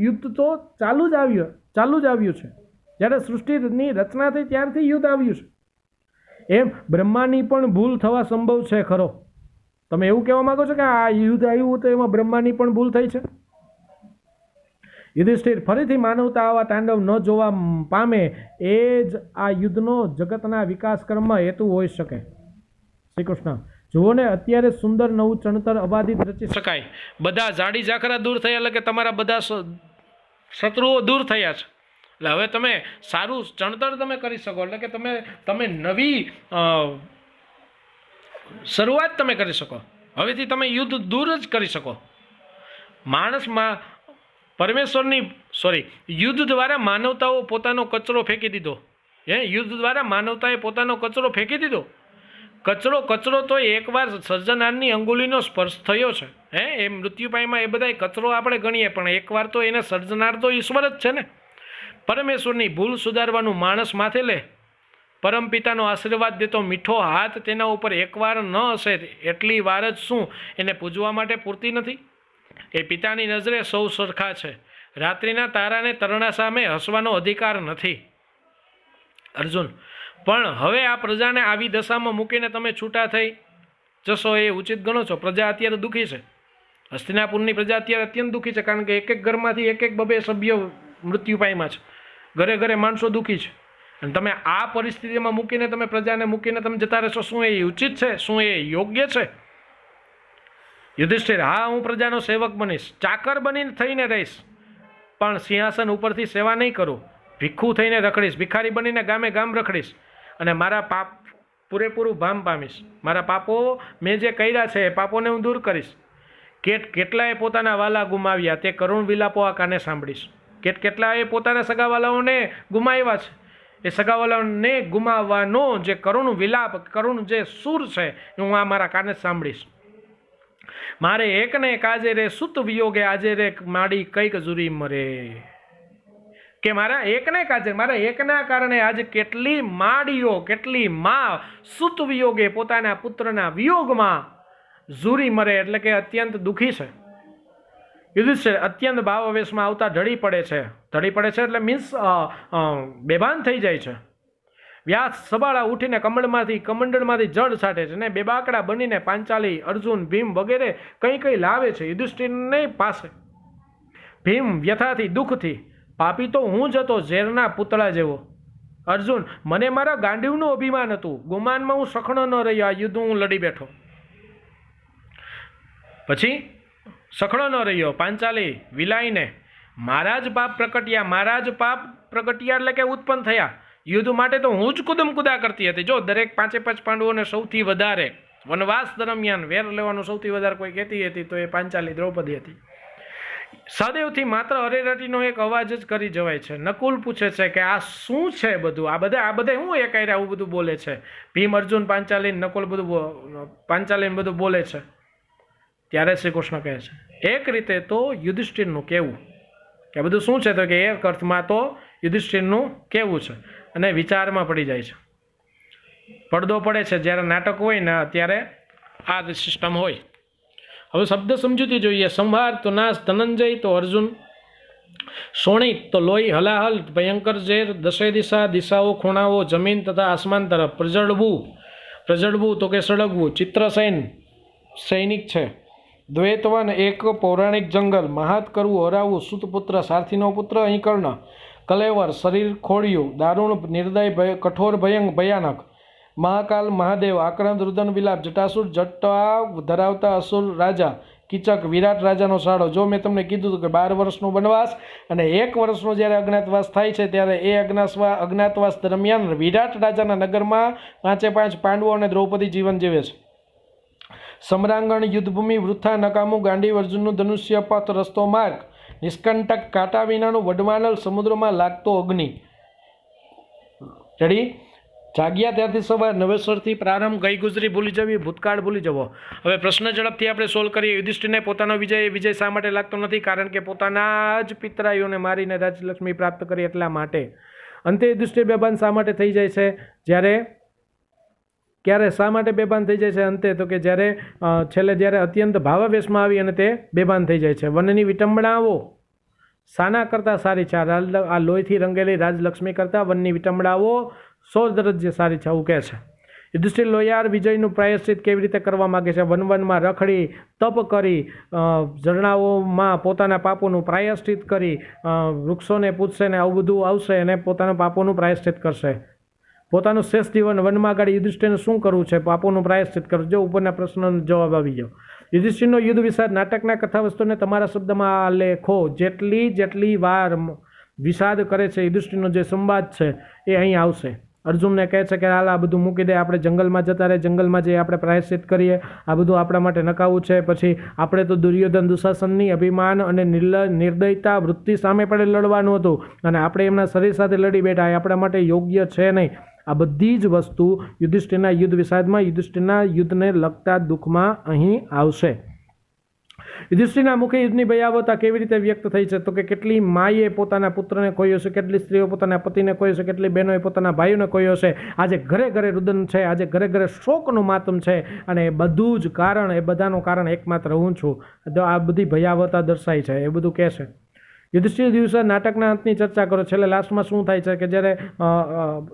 યુદ્ધ તો ચાલુ જ આવ્યું છે. જ્યારે સૃષ્ટિની રચના થઈ ત્યારથી યુદ્ધ આવ્યું છે. એમ બ્રહ્માની પણ ભૂલ થવા સંભવ છે ખરો? તમે એવું કહેવા માંગો છો કે આ યુદ્ધ આવ્યું તો એમાં બ્રહ્માની પણ ભૂલ થઈ છે? યુધિષ્ઠિર ફરીથી માનવતા આવા તાંડવ ન જોવા પામે એ જ આ યુદ્ધનો જગતના વિકાસ ક્રમમાં હેતુ હોઈ શકે. શ્રી કૃષ્ણ જુઓ ને, અત્યારે સુંદર નવું ચણતર અબાધિત રચી શકાય. બધા જાડી ઝાખરા દૂર થયા, એટલે કે તમારા બધા શત્રુઓ દૂર થયા છે. એટલે હવે તમે સારું ચણતર તમે કરી શકો, એટલે કે તમે નવી શરૂઆત તમે કરી શકો. હવેથી તમે યુદ્ધ દૂર જ કરી શકો. યુદ્ધ દ્વારા માનવતાએ પોતાનો કચરો ફેંકી દીધો. કચરો તો એકવાર સર્જનારની અંગુલીનો સ્પર્શ થયો છે. એ મૃત્યુ પાયમાં એ બધા કચરો આપણે ગણીએ, પણ એકવાર તો એને સર્જનાર તો ઈશ્વર જ છે ને. પરમેશ્વરની ભૂલ સુધારવાનું માણસ માથે લે પરમ પિતાનો આશીર્વાદ દેતો મીઠો હાથ તેના ઉપર એકવાર ન હશે એટલી વાર જ શું એને પૂજવા માટે પૂરતી નથી? એ પિતાની નજરે સૌ સરખા છે. રાત્રિના તારાને તરણા સામે હસવાનો અધિકાર નથી. અર્જુન, પણ હવે આ પ્રજાને આવી દશામાં મૂકીને તમે છૂટા થઈ જશો એ ઉચિત ગણો છો? પ્રજા અત્યારે દુઃખી છે. હસ્તિનાપુરની પ્રજા અત્યારે અત્યંત દુઃખી છે, કારણ કે એક એક ઘરમાંથી એક એક બબે સભ્યો મૃત્યુ પામ્યા છે. ઘરે ઘરે માણસો દુઃખી છે, અને તમે આ પરિસ્થિતિમાં મૂકીને તમે પ્રજાને મૂકીને તમે જતા રહેશો, શું એ ઉચિત છે? શું એ યોગ્ય છે? યુધિષ્ઠિર, હા, હું પ્રજાનો સેવક બનીશ, ચાકર બનીને થઈને રહીશ, પણ સિંહાસન ઉપરથી સેવા નહીં કરું. ભીખું થઈને રખડીશ, ભિખારી બનીને ગામે ગામ રખડીશ, અને મારા પાપ પૂરેપૂરું ભાન પામીશ. મારા પાપો મેં જે કર્યા છે એ પાપોને હું દૂર કરીશ. કેટલાએ પોતાના વાલા ગુમાવ્યા તે કરુણ વિલાપો આ કાને સાંભળીશ. કેટલાએ પોતાના સગાવાલાઓને ગુમાવ્યા છે, એ સગાવાલાઓને ગુમાવવાનો જે કરુણ વિલાપ, કરુણ જે સૂર છે એ હું આ મારા કાને સાંભળીશ. મારે એકને એક આજે રે સુત વિયોગે આજે રે માડી કઈક જુરી મરે. કે મારા એકને કાજે, મારા એકના કારણે આજે કેટલી માડીઓ, કેટલી માં સુત વિયોગે પોતાના પુત્રના વિયોગમાં ઝૂરી મરે, એટલે કે અત્યંત દુઃખી છે. યુધિષ્ઠિર અત્યંત ભાવાવેશમાં આવતા ઢળી પડે છે. ઢળી પડે છે એટલે મીન્સ બેભાન થઈ જાય છે. વ્યાસ સબાળા ઉઠીને કમંડળમાંથી જળ છાંટે છે, ને બેબાકડા બનીને પાંચાલી, અર્જુન, ભીમ વગેરે કઈ કઈ લાવે છે યુધિષ્ઠિરની પાસે. ભીમ વ્યથાથી, દુઃખથી, પાપી તો હું જ હતો, ઝેરના પૂતળા જેવો. અર્જુન, મને મારા ગાંડીવનું અભિમાન હતું, ગુમાનમાં હું સખણો ન રહ્યો, આ યુદ્ધ હું લડી બેઠો. પછી સખડો ન રહ્યો. પાંચાલી વિલાઈને મારા જ પાપ પ્રકટ્યા, મારા જ પાપ પ્રગટ્યા એટલે કે ઉત્પન્ન થયા. યુદ્ધ માટે તો હું જ કુદમ કુદા કરતી હતી. જો દરેક 5 પાંડવોને સૌથી વધારે વનવાસ દરમિયાન વેર લેવાનું સૌથી વધારે કોઈ કહેતી હતી તો એ પાંચાલી દ્રૌપદી હતી. સદૈવથી માત્ર અરેરાટીનો એક અવાજ જ કરી જવાય છે. નકુલ પૂછે છે કે આ શું છે બધું? આ બધા હું એક આયરા આવું બધું બોલે છે? ભીમ, અર્જુન, પાંચાલી, નકુલ બધું પાંચાલી બધું બોલે છે. ત્યારે શ્રી કૃષ્ણ કહે છે, એક રીતે તો યુધિષ્ઠિરનું કહેવું કે બધું શું છે, તો કે એક અર્થમાં તો યુધિષ્ઠિરનું કહેવું છે, અને વિચારમાં પડી જાય છે. પડદો પડે છે જ્યારે નાટક હોય ને ત્યારે આ સિસ્ટમ હોય. હવે શબ્દ સમજૂતી જોઈએ. સંહાર તો નાશ, ધનંજય તો અર્જુન, શોણિત તો લોહી, હલાહલ ભયંકર ઝેર, દશે દિશાઓ ખૂણાઓ, જમીન તથા આસમાન તરફ, પ્રજળવું તો કે સળગવું, ચિત્રસેન સૈનિક છે, દ્વૈતવન એક પૌરાણિક જંગલ, મહાત કરવું, હરાવવું, સુતપુત્ર, સારથીનો પુત્ર, અહીં કર્ણ, કલેવર, શરીર ખોડિયું, દારૂણ, નિર્દય, કઠોર, ભયાનક, મહાકાલ, મહાદેવ, આક્રંદ, રુદન, વિલાપ, જટાસુર, જટા ધરાવતા અસુર રાજા, કીચક, વિરાટ રાજાનો શાળો. જો મેં તમને કીધું હતું કે 12 વર્ષનો વનવાસ અને 1 વર્ષનો જ્યારે અજ્ઞાતવાસ થાય છે, ત્યારે એ અજ્ઞાતવાસ દરમિયાન વિરાટ રાજાના નગરમાં 5 પાંડવો અને દ્રૌપદી જીવન જીવે છે. સમરાંગણ, યુદ્ધભૂમિ, વૃથા, નકામું, ગાંડીવ, અર્જુનનું ધનુષ્ય, પથ, રસ્તો, માર્ગ, નિષ્કંટક, કાંટા વિનાનું વડવાનલ, સમુદ્રમાં લાગતો અગ્નિ. રેડી? જાગ્યા ત્યારથી સવાર, નવેસરથી પ્રારંભ, ગઈ ગુજરી ભૂલી જવી, ભૂતકાળ ભૂલી જવો. હવે પ્રશ્ન ઝડપથી આપણે સોલ્વ કરીએ. યુધિષ્ઠિરને પોતાનો વિજય શા માટે લાગતો નથી? કારણ કે પોતાના જ પિતરાઈઓને મારીને રાજલક્ષ્મી પ્રાપ્ત કરી એટલા માટે. અંતે યુધિષ્ઠિર બેભાન શા માટે થઈ જાય છે? ક્યારે શા માટે બેભાન થઈ જાય છે અંતે? તો કે જ્યારે છેલ્લે જ્યારે અત્યંત ભાવાવેશમાં આવી અને તે બેભાન થઈ જાય છે. વનની વિટંબણાઓ શાના કરતાં સારી છે? આ લોહીથી રંગેલી રાજલક્ષ્મી કરતાં વનની વિટંબણાઓ 100 દરજ્જે સારી છે, આવું કહે છે. યુધિષ્ઠિર લોયાર વિજયનું પ્રાયશ્ચિત કેવી રીતે કરવા માગે છે? વનમાં રખડી, તપ કરી, ઝરણાઓમાં પોતાના પાપોનું પ્રાયશ્ચિત કરી, વૃક્ષોને પૂછશે ને આવું બધું આવશે અને પોતાના પાપોનું પ્રાયશ્ચિત કરશે. પોતાનું શ્રેષ્ઠ જીવન વનમાં ગાડી યુધિષ્ઠિરને શું કરવું છે? પાપોનું પ્રાયશ્ચિત કરવું. જો ઉપરના પ્રશ્નનો જવાબ આવી ગયો. યુધિષ્ઠિરનો યુદ્ધ વિષાદ નાટકના કથાવસ્તુને તમારા શબ્દમાં લેખો. જેટલી વાર વિષાદ કરે છે યુધિષ્ઠિરનો જે સંવાદ છે એ અહીં આવશે. અર્જુનને કહે છે કે હાલ આ બધું મૂકી દે, આપણે જંગલમાં જતા રહે, જંગલમાં જઈ આપણે પ્રાયશ્ચિત કરીએ, આ બધું આપણા માટે નકાવું છે. પછી આપણે તો દુર્યોધન, દુશાસનની અભિમાન અને નિર્દયતા વૃત્તિ સામે પણ લડવાનું હતું, અને આપણે એમના શરીર સાથે લડી બેઠા, એ આપણા માટે યોગ્ય છે નહીં. આ બધી જ વસ્તુ યુધિષ્ઠિરના યુદ્ધ વિષાદમાં, યુધિષ્ઠિરના યુદ્ધને લગતા દુઃખમાં અહીં આવશે. યુધિષ્ઠિરના મુખે યુદ્ધની ભયાવહતા કેવી રીતે વ્યક્ત થઈ છે? તો કે કેટલી માએ પોતાના પુત્રને ખોયો છે, કેટલી સ્ત્રીઓ પોતાના પતિને ખોયો છે, કેટલી બહેનોએ પોતાના ભાઈઓને ખોયો છે. આજે ઘરે ઘરે રુદન છે, આજે ઘરે ઘરે શોકનું માતમ છે, અને એ બધું જ કારણ, એ બધાનું કારણ એકમાત્ર હું છું. તો આ બધી ભયાવહતા દર્શાઈ છે, એ બધું કહે છે. યુધિષ્ઠિર દિવસે નાટકના અંતની ચર્ચા કરો. છેલ્લે લાસ્ટમાં શું થાય છે કે જ્યારે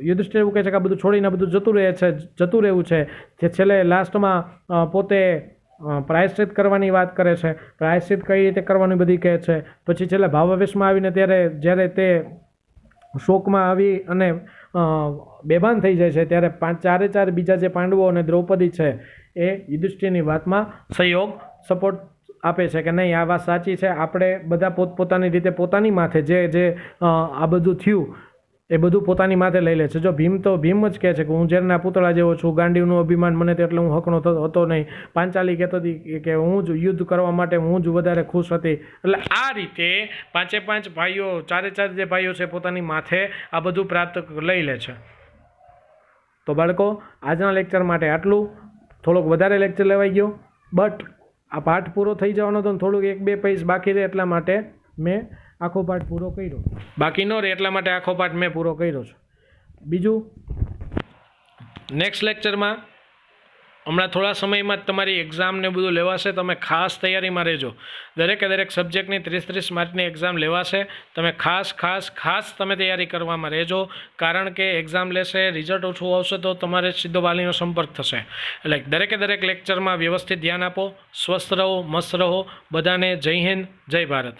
યુધિષ્ઠિર એવું કહે છે કે આ બધું છોડીને બધું જતું રહેવું છે, જે છેલ્લે લાસ્ટમાં પોતે પ્રાયશ્ચિત કરવાની વાત કરે છે. પ્રાયશ્ચિત કઈ રીતે કરવાની બધી કહે છે. પછી છેલ્લે ભાવાવેશમાં આવીને જ્યારે તે શોકમાં આવી અને બેભાન થઈ જાય છે, ત્યારે ચારે બીજા જે પાંડવો અને દ્રૌપદી છે એ યુધિષ્ઠિરની વાતમાં સપોર્ટ આપે છે કે નહીં, આ વાત સાચી છે. આપણે બધા પોતપોતાની રીતે પોતાની માથે જે આ બધું થયું એ બધું પોતાની માથે લઈ લે છે. જો ભીમ જ કહે છે કે હું ઝેરના પૂતળા જેવો છું, ગાંડીવનું અભિમાન મને એટલે હું હકનો હતો નહીં. પાંચાલી કહેતો હતી કે હું જ યુદ્ધ કરવા માટે હું જ વધારે ખુશ હતી. એટલે આ રીતે પાંચે પાંચ ભાઈઓ, ચારે જે ભાઈઓ છે પોતાની માથે આ બધું પ્રાપ્ત લઈ લે છે. તો બાળકો, આજના લેક્ચર માટે આટલું. થોડોક વધારે લેક્ચર લેવાઈ ગયો, બટ આ પાઠ પૂરો થઈ જવાનો હતો. થોડુંક 1-2 પેજ બાકી રહે એટલા માટે મેં આખો પાઠ પૂરો કર્યો. બાકી ન રહે એટલા માટે આખો પાઠ મેં પૂરો કર્યો છે. બીજું, નેક્સ્ટ લેક્ચરમાં હમણાં થોડા સમયમાં જ તમારી એક્ઝામ ને બધું લેવાશે. તમે ખાસ તૈયારીમાં રહેજો. દરેક સબ્જેક્ટની 30 માર્કની એક્ઝામ લેવાશે. તમે ખાસ તમે તૈયારી કરવામાં રહેજો. કારણ કે એક્ઝામ લેશે, રિઝલ્ટ ઓછું આવશે તો તમારે સીધો વાલીનો સંપર્ક થશે. એટલે દરેક લેક્ચરમાં વ્યવસ્થિત ધ્યાન આપો. સ્વસ્થ રહો, મસ્ત રહો. બધાને જય હિન્દ, જય ભારત.